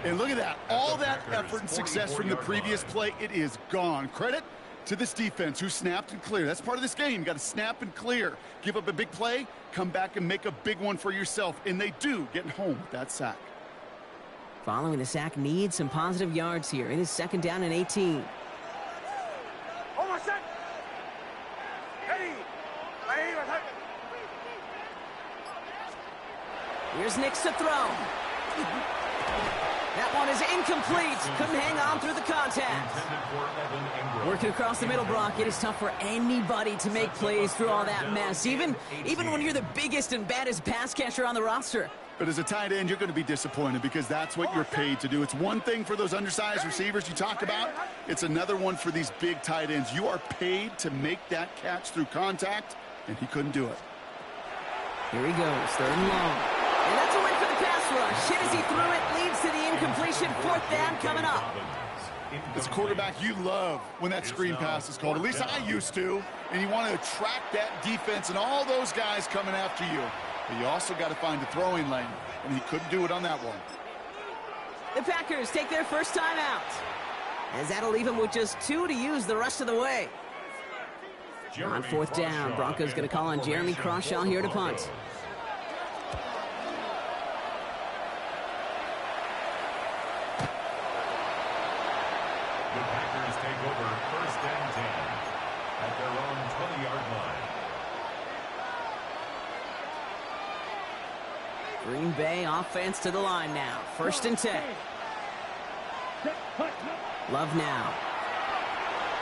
S6: And look at that. All that effort and success from the previous play, it is gone. Credit to this defense who snapped and cleared. That's part of this game. You got to snap and clear. Give up a big play, come back and make a big one for yourself. And they do get home with that sack.
S5: Following the sack needs some positive yards here. It is 2nd down and 18.
S3: Hold on, son. Ready.
S5: Here's Nix to throw. That one is incomplete. Couldn't hang on through the contact. Working across the middle, Brock, it is tough for anybody to make plays through all that mess, even when you're the biggest and baddest pass catcher on the roster.
S6: But as a tight end, you're going to be disappointed because that's what you're paid to do. It's one thing for those undersized receivers you talk about. It's another one for these big tight ends. You are paid to make that catch through contact, and he couldn't do it.
S5: Here he goes, 3rd and long. And that's a win for the pass pass rush. Hit as he threw it. Leads to the incompletion. Fourth down coming up.
S6: As a quarterback, you love when that screen pass is called. At least I used to. And you want to attract that defense and all those guys coming after you. But you also got to find the throwing lane. And he couldn't do it on that one.
S5: The Packers take their first time out, as that'll leave him with just 2 to use the rest of the way. On fourth down, Broncos going to call on Jeremy Crawshaw here to punt.
S2: The Packers take over first and 10 at their own 20-yard line.
S5: Green Bay offense to the line now. First and 10. Love now.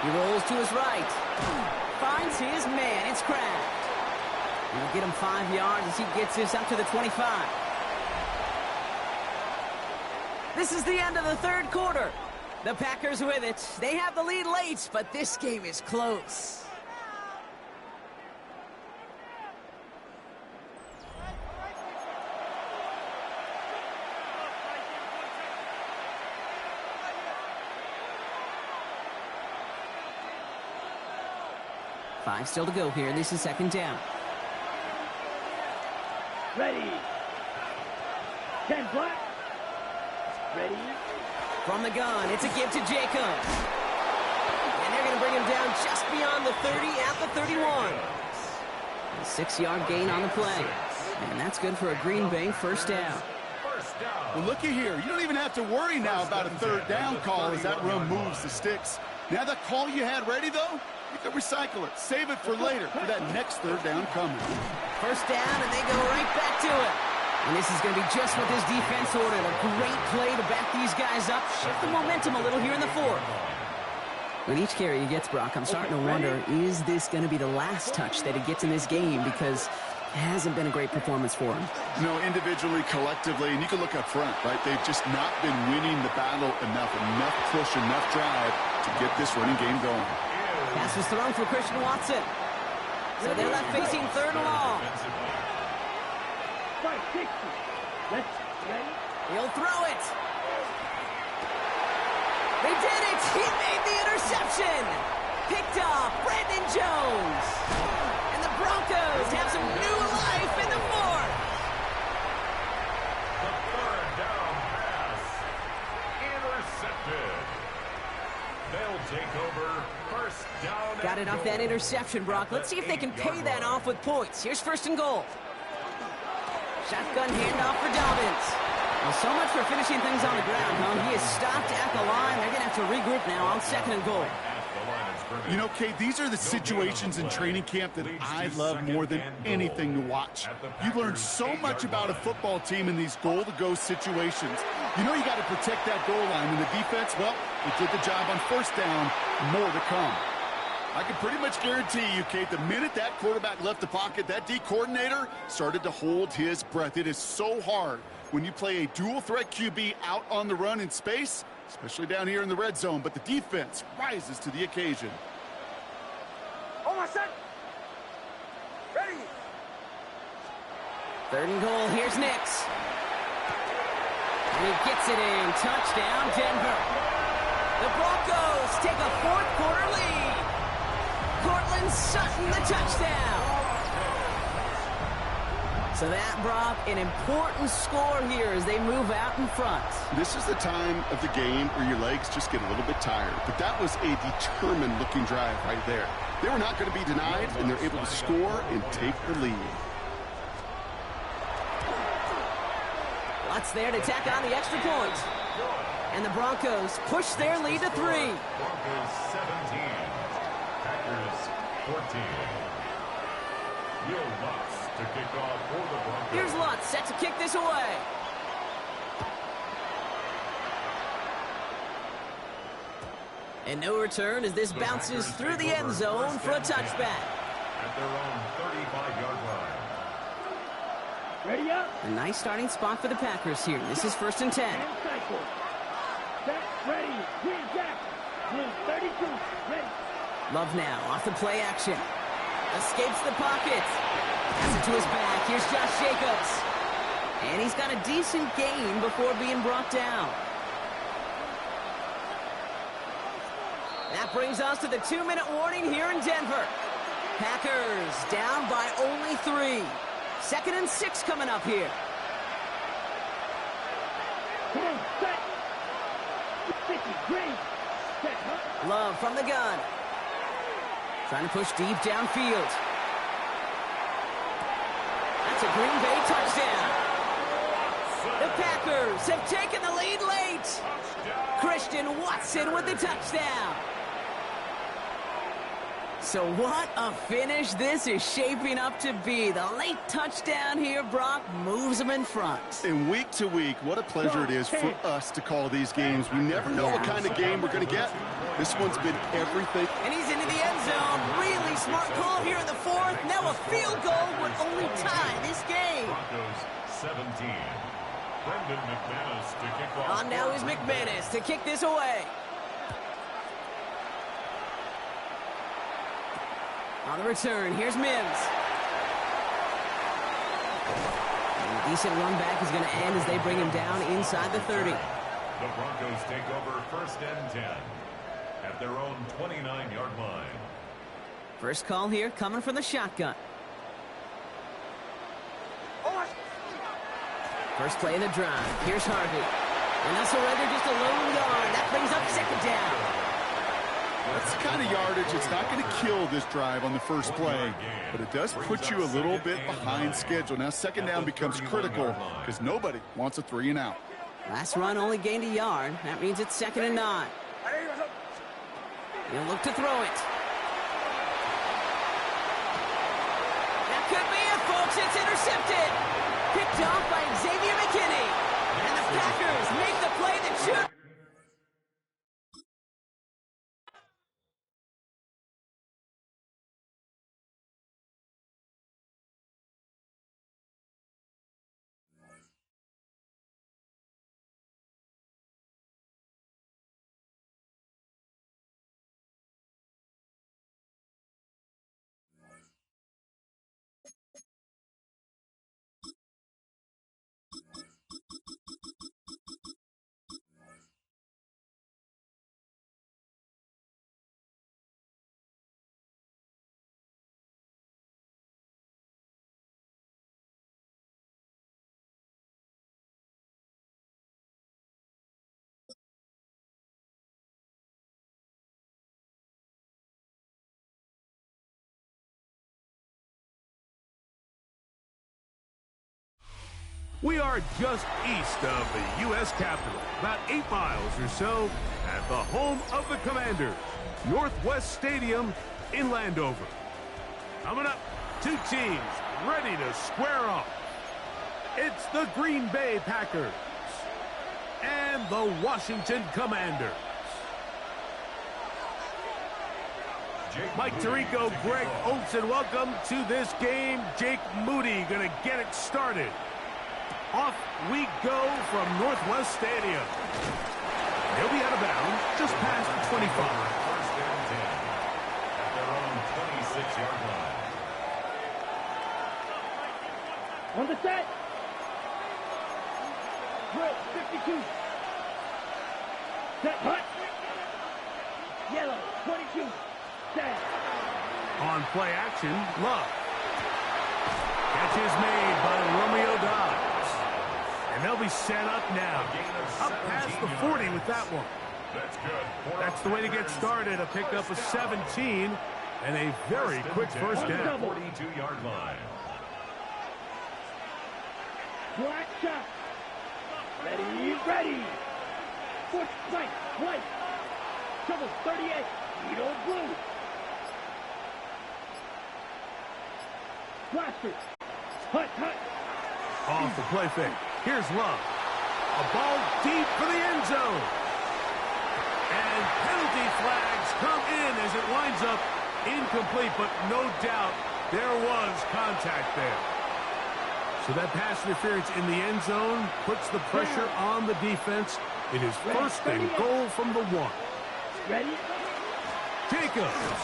S5: He rolls to his right. Finds his man. It's Kraft. He'll get him 5 yards as he gets this up to the 25. This is the end of the third quarter. The Packers with it. They have the lead late, but this game is close. Five still to go here. This is second down.
S3: Ready. 10 black. Ready.
S5: From the gun, it's a give to Jacobs. And they're going to bring him down just beyond the 30 at the 31. A 6-yard gain on the play. And that's good for a Green Bay first down.
S6: Well, looky here. You don't even have to worry now about a third down call as that run moves the sticks. Now that call you had ready, though, you can recycle it. Save it for later for that next third down coming.
S5: First down, and they go right back to it. And this is going to be just what this defense ordered. A great play to back these guys up. Shift the momentum a little here in the fourth. With each carry he gets, Brock, I'm starting to wonder, is this going to be the last touch that he gets in this game? Because it hasn't been a great performance for him.
S6: No, individually, collectively, and you can look up front, right? They've just not been winning the battle enough push, enough drive to get this running game going.
S5: Pass was thrown for Christian Watson. So they're left facing third and long.
S3: 560. Let's ready.
S5: He'll throw it. They did it. He made the interception. Picked off Brandon Jones. And the Broncos have some new life in the fourth.
S2: The third down pass. Intercepted. They'll take over first down.
S5: Got it off that interception, Brock. Let's see if they can pay that off with points. Here's first and goal. Shotgun handoff for Dobbins. Well, so much for finishing things on the ground, huh? He is stopped at the line. They're going to have to regroup now on second and goal.
S6: You know, Kate, these are the situations in training camp that I love more than anything to watch. You learn so much about a football team in these goal-to-go situations. You know you got to protect that goal line, and the defense, well, they did the job on first down. More to come. I can pretty much guarantee you, Kate, the minute that quarterback left the pocket, that D coordinator started to hold his breath. It is so hard when you play a dual-threat QB out on the run in space, especially down here in the red zone, but the defense rises to the occasion.
S3: Oh, my son. Ready.
S5: Third and goal. Here's Nix. And he gets it in. Touchdown, Denver. The Broncos take a fourth-quarter lead. Cortland Sutton, the touchdown. So that, Brock, an important score here as they move out in front.
S6: This is the time of the game where your legs just get a little bit tired. But that was a determined-looking drive right there. They were not going to be denied, and they're able to score and take the lead.
S5: Lutz there to tack on the extra point. And the Broncos push their lead to 3.
S2: Broncos 17. Packers 14. Will Lutz to kick off for the Broncos.
S5: Here's Lutz set to kick this away. And no return as this bounces through the end zone for a touchback.
S2: At their own 35-yard line.
S3: Ready up.
S5: A nice starting spot for the Packers here. This is first and 10.
S3: And cycle. Set. Ready. Green Jack. Green 32. Ready.
S5: Love now off the play action. Escapes the pocket. Pass it to his back. Here's Josh Jacobs. And he's got a decent gain before being brought down. That brings us to the 2-minute warning here in Denver. Packers down by only 3. 2nd and 6 coming up here.
S3: Come on, set. 50, green. Set, huh?
S5: Love from the gun. Trying to push deep downfield. That's a Green Bay touchdown. The Packers have taken the lead late. Christian Watson with the touchdown. So what a finish this is shaping up to be. The late touchdown here, Brock, moves them in front.
S6: And week to week, what a pleasure it is for us to call these games. We never know what kind of game we're going to get. This one's been everything.
S5: And he's into the end zone. Really smart call here in the 4th. Now a field goal would only tie this game.
S2: Broncos 17. Brendan McManus to kick off.
S5: On now is McManus to kick this away. On the return, here's Mims. And a decent run back is going to end as they bring him down inside the 30.
S2: The Broncos take over 1st and 10 at their own 29-yard line.
S5: First call here coming from the shotgun. First play of the drive. Here's Harvey. And they'll surrender just a lone yard. That brings up 2nd down.
S6: That's the kind of yardage. It's not going to kill this drive on the first play, but it does put you a little bit behind schedule. Now 2nd down becomes critical because nobody wants a 3-and-out.
S5: Last run only gained a yard. That means it's 2nd and 9. He'll look to throw it. That could be it, folks. It's intercepted. Picked off by Xavier McKinney. And the Packers make the play that should.
S7: We are just east of the U.S. Capitol, about 8 miles or so, at the home of the Commanders, Northwest Stadium in Landover. Coming up, 2 teams ready to square off. It's the Green Bay Packers and the Washington Commanders. Mike Tirico, Greg Olsen, welcome to this game. Jake Moody going to get it started. Off we go from Northwest Stadium. They'll be out of bounds just past the 25.
S2: 1st and 10 at their own 26-yard line.
S3: On the set. Drill, 52. Set, hut. Yellow, 22. Set.
S7: On play action, Love. Catch is made by Romeo Dobbs. And they'll be set up now. Up past the 40 with that one.
S2: That's good.
S7: That's the way to get started. A pickup of 17 and a very quick first down.
S2: 42-yard line.
S3: Black shot. Ready, ready. Foot, right, white. Trouble, 38. Needle, blue. Blaster. Hut, hut.
S7: Off the play fake. Here's Love. A ball deep for the end zone. And penalty flags come in as it winds up incomplete, but no doubt there was contact there. So that pass interference in the end zone puts the pressure on the defense. It is 1st and goal from the 1.
S3: Ready?
S7: Jacobs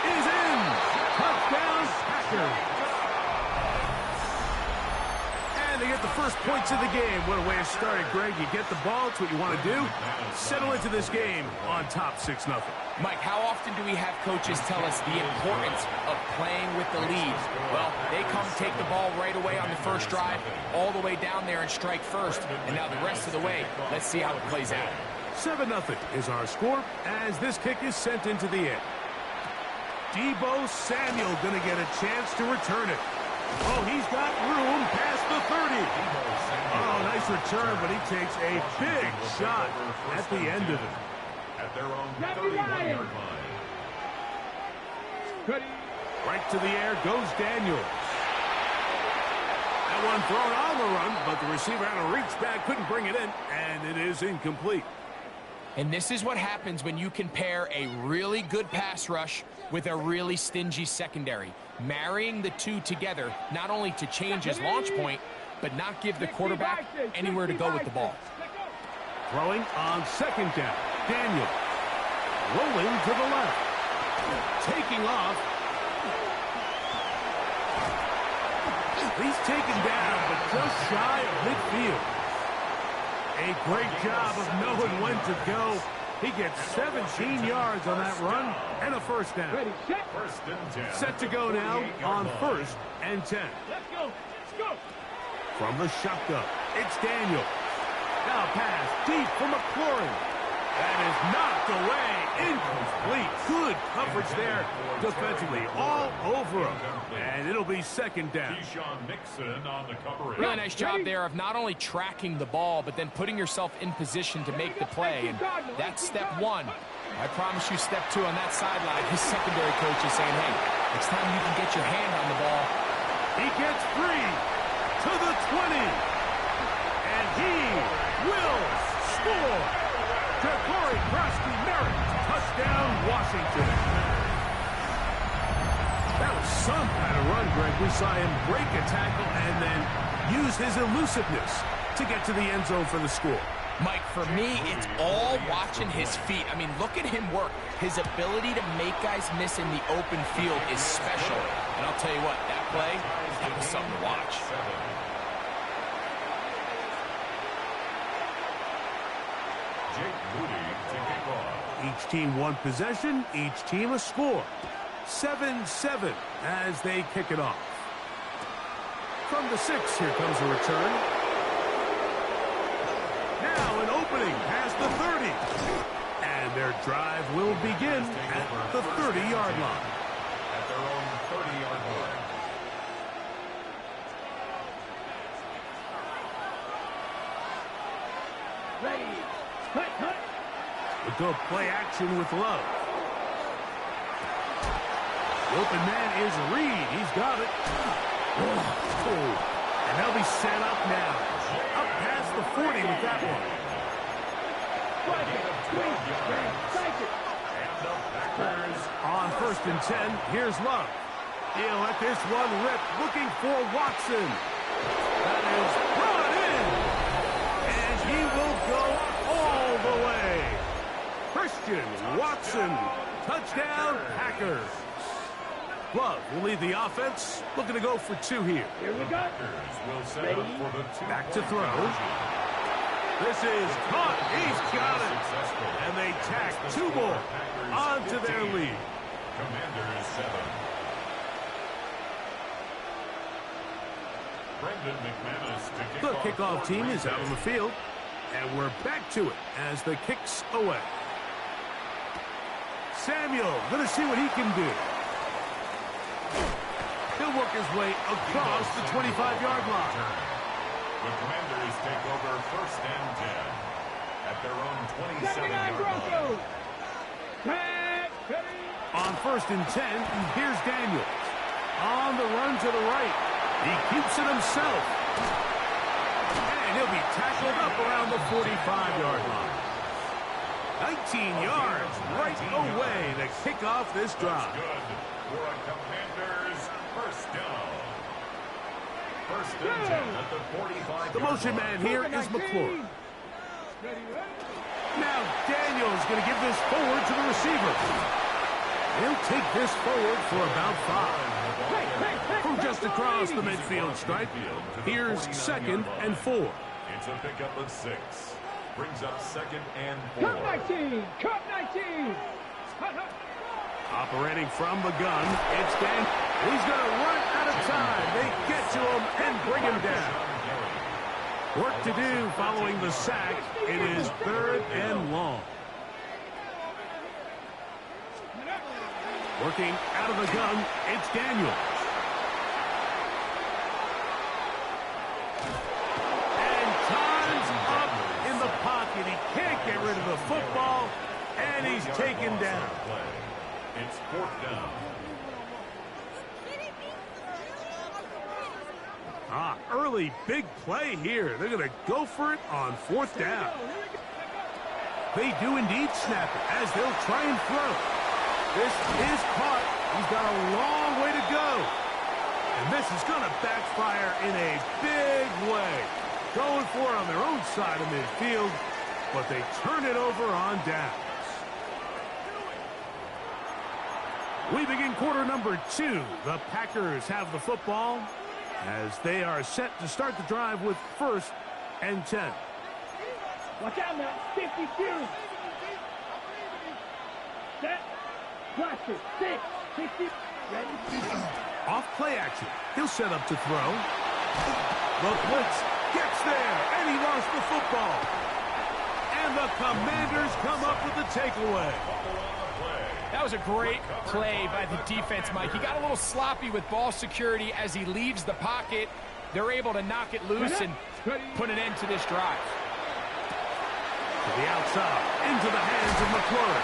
S7: is in. Touchdown, Packers. And they get the first points of the game. What a way to start it, Greg. You get the ball. It's what you want to do. Settle into this game on top 6-0.
S8: Mike, how often do we have coaches tell us the importance of playing with the lead? Well, they come take the ball right away on the first drive, all the way down there and strike first. And now the rest of the way, let's see how it plays out.
S7: 7-0 is our score as this kick is sent into the air. Deebo Samuel going to get a chance to return it. Oh, he's got room past the 30. Oh, nice return, but he takes a big shot at the end of it.
S2: At their own 31-yard line.
S7: Right to the air goes Daniels. That one thrown on the run, but the receiver had to reach back, couldn't bring it in, and it is incomplete.
S8: And this is what happens when you can pair a really good pass rush with a really stingy secondary. Marrying the two together, not only to change his launch point, but not give the quarterback anywhere to go with the ball.
S7: Throwing on second down. Daniel rolling to the left. Taking off. He's taken down, but just shy of midfield. A great job of knowing when to go. He gets 17 yards on that run and a first down.
S2: First and 10.
S7: Set to go now on 1st and 10.
S3: Let's go. Let's go.
S7: From the shotgun, it's Daniel. Now pass deep for McLaurin. That is knocked away. Incomplete. Good coverage there defensively all over him. And it'll be second down.
S2: Nixon on the coverage.
S8: Really nice job there of not only tracking the ball, but then putting yourself in position to make the play. And that's step one. I promise you step two on that sideline. His secondary coach is saying, hey, it's time you can get your hand on the ball.
S7: He gets free to the 20. And he will score. Corey Krosky-Merritt, touchdown, Washington. That was some kind of run, Greg. We saw him break a tackle and then use his elusiveness to get to the end zone for the score.
S8: Mike, for me, it's all watching his feet. I mean, look at him work. His ability to make guys miss in the open field is special. And I'll tell you what, that play, that was something to watch.
S7: Each team one possession, each team a score. 7-7 as they kick it off. From the 6, here comes a return. Now an opening past the 30. And their drive will begin at the 30-yard line.
S2: At their own 30-yard line.
S3: Ready. Cut, cut.
S7: We'll go play action with Love. The open man is Reed. He's got it. Oh. And they'll be set up now. Up past the 40 with that one. On 1st and 10, here's Love. He'll let this one rip, looking for Watson. That is brought in. And he will go all the way. Christian Watson, touchdown Packers. Love will lead the offense, looking to go for 2 here.
S3: Here we go. Ready.
S7: Back to throw. This is caught. He's got it. And they tack 2 more onto their lead.
S2: Commanders 7. Brendan McManus to kick
S7: The
S2: off.
S7: kickoff team is out on the field. And we're back to it as the kick's away. Samuel going to see what he can do. He'll work his way across the 25-yard line.
S2: The Commanders take over 1st and 10 at their own 27-yard line.
S7: On 1st and 10, here's Daniels. On the run to the right. He keeps it himself. And he'll be tackled up around the 45-yard line. 19 yards right away to kick off this drive.
S2: Good for a Commanders first down. 1st and 10 at the 45-yard
S7: The motion man here is McClure. Now Daniels going to give this forward to the receiver. He'll take this forward for about 5. From just across the midfield stripe. Here's 2nd and 4.
S2: It's a pickup of 6. Brings up 2nd and 4.
S3: Cut 19! Cut 19!
S7: Operating from the gun, it's Dan. He's going to run out of time. They get to him and bring him down. Work to do following the sack. It is 3rd and long. Working out of the gun, it's Daniels. And time's up in the pocket. He can't get rid of the football, and he's taken down.
S2: It's 4th down.
S7: Early big play here. They're going to go for it on 4th down. They do indeed snap it as they'll try and throw. This is caught. He's got a long way to go. And this is going to backfire in a big way. Going for it on their own side of midfield, but they turn it over on downs. We begin quarter number 2. The Packers have the football as they are set to start the drive with 1st and 10.
S3: Watch out now. 52. Set. Watch it. 6. 60. Ready.
S7: Off play action. He'll set up to throw. The blitz gets there, and he lost the football. And the Commanders come up with the takeaway.
S8: That was a great play by the defense, Mike. He got a little sloppy with ball security as he leaves the pocket. They're able to knock it loose and put an end to this drive.
S7: To the outside, into the hands of McClure.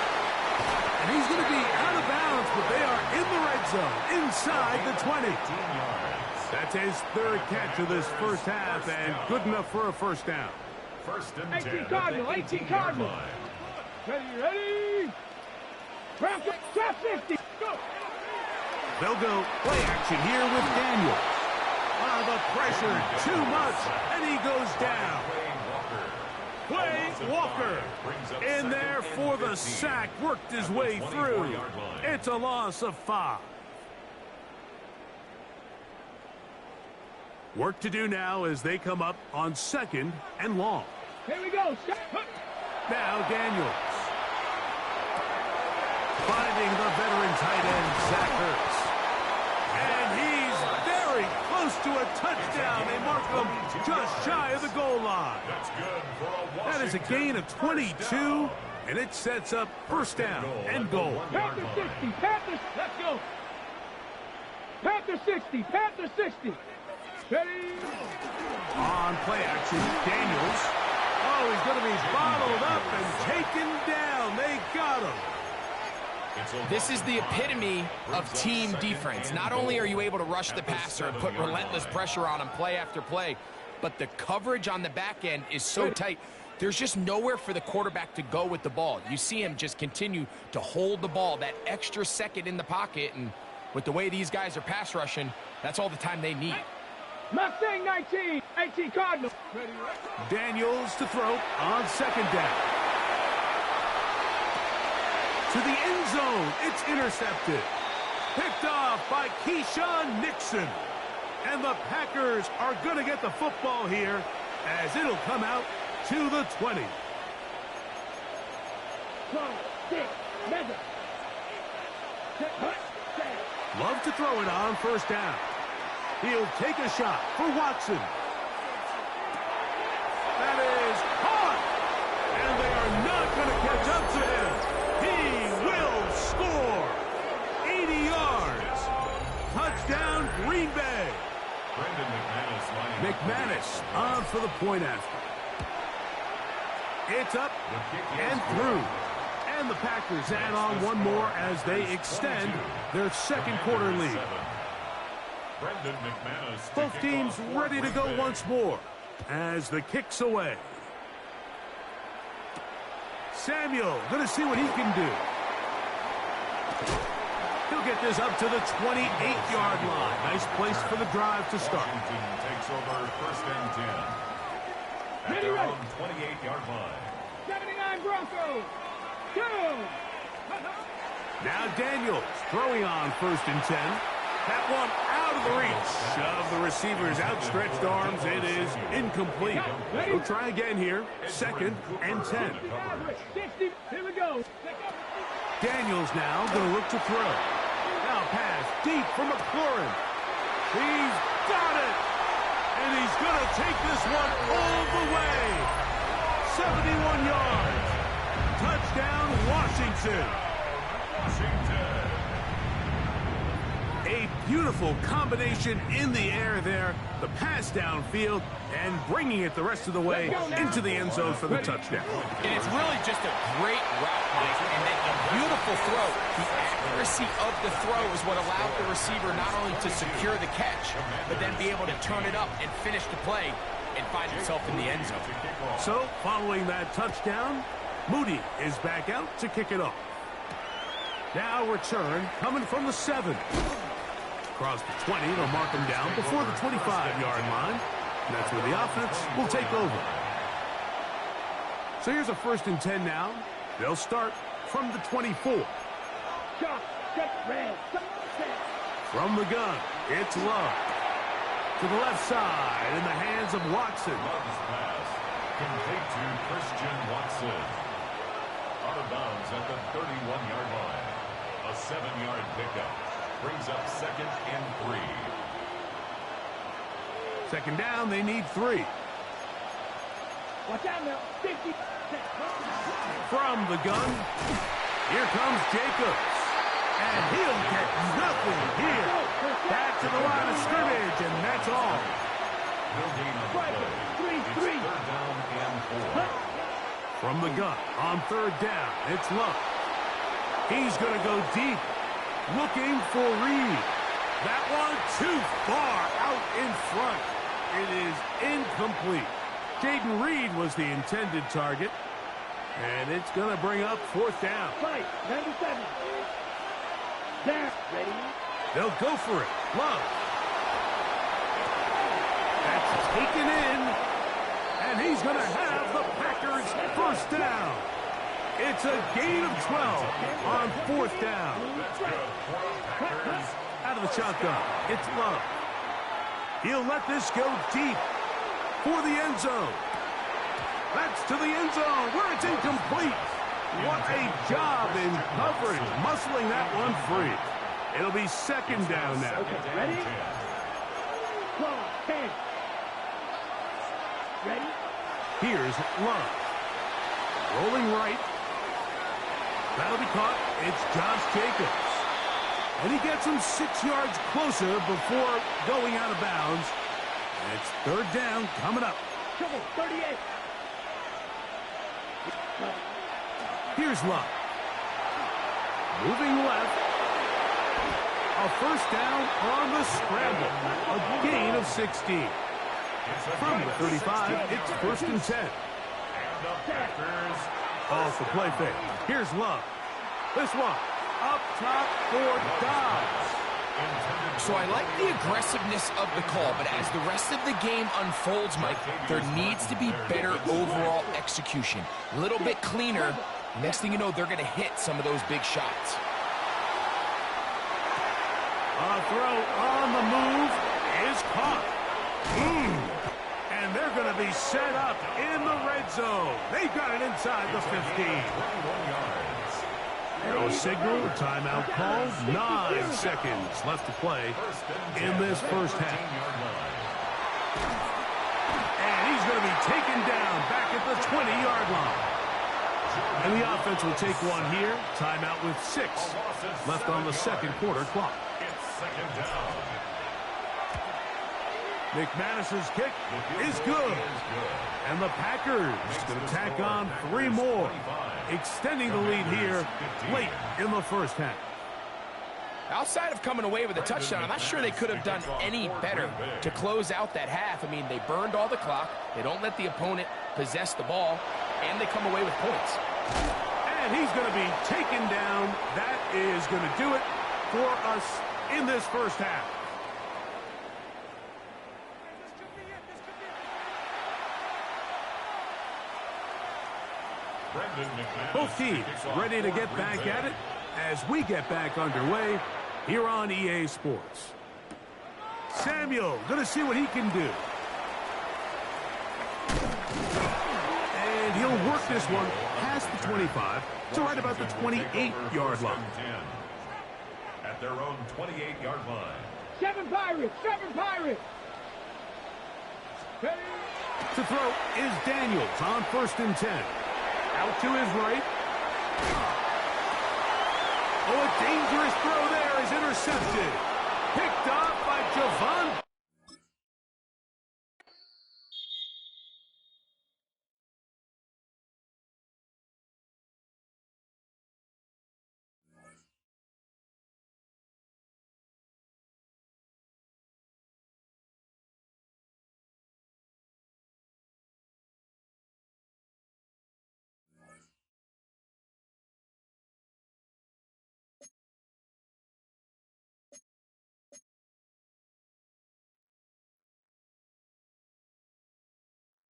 S7: And he's going to be out of bounds, but they are in the red zone, inside the 20. That's his 3rd catch of this first half, and good enough for a 1st down.
S2: 1st and 10.
S3: 18 Cardinal. 18 Cardinal. Ready. Trap 50. Go.
S7: They'll go play action here with Daniel. The pressure too much, and he goes down. Quay Walker in there for the sack, worked his way through. It's a loss of 5. Work to do now as they come up on 2nd and long.
S3: Here we go.
S7: Now Daniels. Finding the veteran tight end, Zach Ertz. And he's very close to a touchdown. They mark him just shy of the goal line.
S2: That's good for a Washington.
S7: That is a gain of 22, and it sets up 1st down and goal.
S3: Panther 60. Panther. Let's go. Panther 60. Panther 60. Ready.
S7: On play action, Daniels. Oh, he's going to be bottled up and taken down. They got him.
S8: This is the epitome of team defense. Not only are you able to rush the passer and put relentless pressure on him play after play, but the coverage on the back end is so tight. There's just nowhere for the quarterback to go with the ball. You see him just continue to hold the ball, that extra second in the pocket, and with the way these guys are pass rushing, that's all the time they need.
S3: Mustang 19. 18 Cardinal.
S7: Daniels to throw on 2nd down. To the end zone, it's intercepted. Picked off by Keyshawn Nixon. And the Packers are going to get the football here as it'll come out to the 20.
S3: 12, 6, measure.
S7: Love to throw it on 1st down. He'll take a shot for Watson. That is caught. And they are not going to catch up to him. He will score. 80 yards. Touchdown, Green Bay. McManus on for the point after. It's up and through. And the Packers add on one more as they extend their 2nd quarter lead. Both teams ready to go once more as the kick's away. Samuel going to see what he can do. He'll get this up to the 28-yard line. Nice place for the drive to start.
S2: Washington takes over 1st and 10. At their own 28-yard line.
S3: 79 Broncos. Go.
S7: Now Daniels throwing on 1st and 10. That one out of the reach of the receiver's outstretched arms. It is incomplete. He'll try again here. 2nd and 10.
S3: 60. Here we go.
S7: Daniels now going to look to throw. Now pass deep for McLaurin. He's got it. And he's going to take this one all the way. 71 yards. Touchdown, Washington. A beautiful combination in the air there. The pass downfield and bringing it the rest of the way into the end zone for the touchdown.
S8: And it's really just a great route, Mike, and then a beautiful throw. The accuracy of the throw is what allowed the receiver not only to secure the catch, but then be able to turn it up and finish the play and find himself in the end zone.
S7: So, following that touchdown, Moody is back out to kick it off. Now return coming from the 7. Across the 20, they'll mark him down before the 25-yard line. And that's where the offense will take over. So here's a 1st and 10 now. They'll start from the 24. From the gun, it's Love. To the left side in the hands of Watson.
S2: Love's pass complete to Christian Watson. Out of bounds at the 31-yard line. A 7-yard pickup. Brings up 2nd and 3.
S7: 2nd down, they need 3.
S3: Watch out now. 50.
S7: From the gun, here comes Jacobs. And he'll get nothing here. Back to the line of scrimmage, and that's all.
S2: No gain on the play. It's 3rd down and 4.
S7: From the gun, on 3rd down, it's Love. He's going to go deep. Looking for Reed. That one too far out in front. It is incomplete. Jaden Reed was the intended target. And it's going to bring up 4th down.
S3: Right, 97. There, ready?
S7: They'll go for it. Love. That's taken in. And he's going to have the Packers 1st down. It's a gain of 12 on 4th down. Out of the shotgun, it's Love. He'll let this go deep for the end zone. That's to the end zone where it's incomplete. What a job in coverage, muscling that one free. It'll be 2nd down now.
S3: Okay, ready? 12, 10. Ready?
S7: Here's Love. Rolling right. That'll be caught. It's Josh Jacobs. And he gets him 6 yards closer before going out of bounds. And it's 3rd down coming up.
S3: 38.
S7: Here's Love. Moving left. A 1st down on the scramble. A gain of 16. From the 35, it's 1st and 10.
S2: And the Packers
S7: Off the play fake. Here's Love. This one up top for Dobbs.
S8: So I like the aggressiveness of the call, but as the rest of the game unfolds, Mike, there needs to be better overall execution. A little bit cleaner. Next thing you know, they're going to hit some of those big shots.
S7: A throw on the move is caught. And they're going to be set up in the red zone. They've got it inside the 15. No signal, timeout called. 9 seconds left to play in this 1st half. And he's going to be taken down back at the 20-yard line. And the offense will take one here. Timeout with 6 left on the 2nd quarter clock.
S2: It's 2nd down.
S7: McManus's kick is good. And the Packers going to tack on 3 more, extending the lead here late in the 1st half.
S8: Outside of coming away with a touchdown, I'm not sure they could have done any better to close out that half. I mean, they burned all the clock. They don't let the opponent possess the ball, and they come away with points.
S7: And he's going to be taken down. That is going to do it for us in this 1st half. Both teams ready to get back at it as we get back underway here on EA Sports. Samuel, going to see what he can do. And he'll work this one past the 25 to right about the 28-yard line.
S2: At their own 28-yard line.
S3: 7 Pirates! 7 Pirates! Hey.
S7: To throw is Daniels on 1st and 10. Out to his right. Oh, a dangerous throw there is intercepted. Picked off by Javon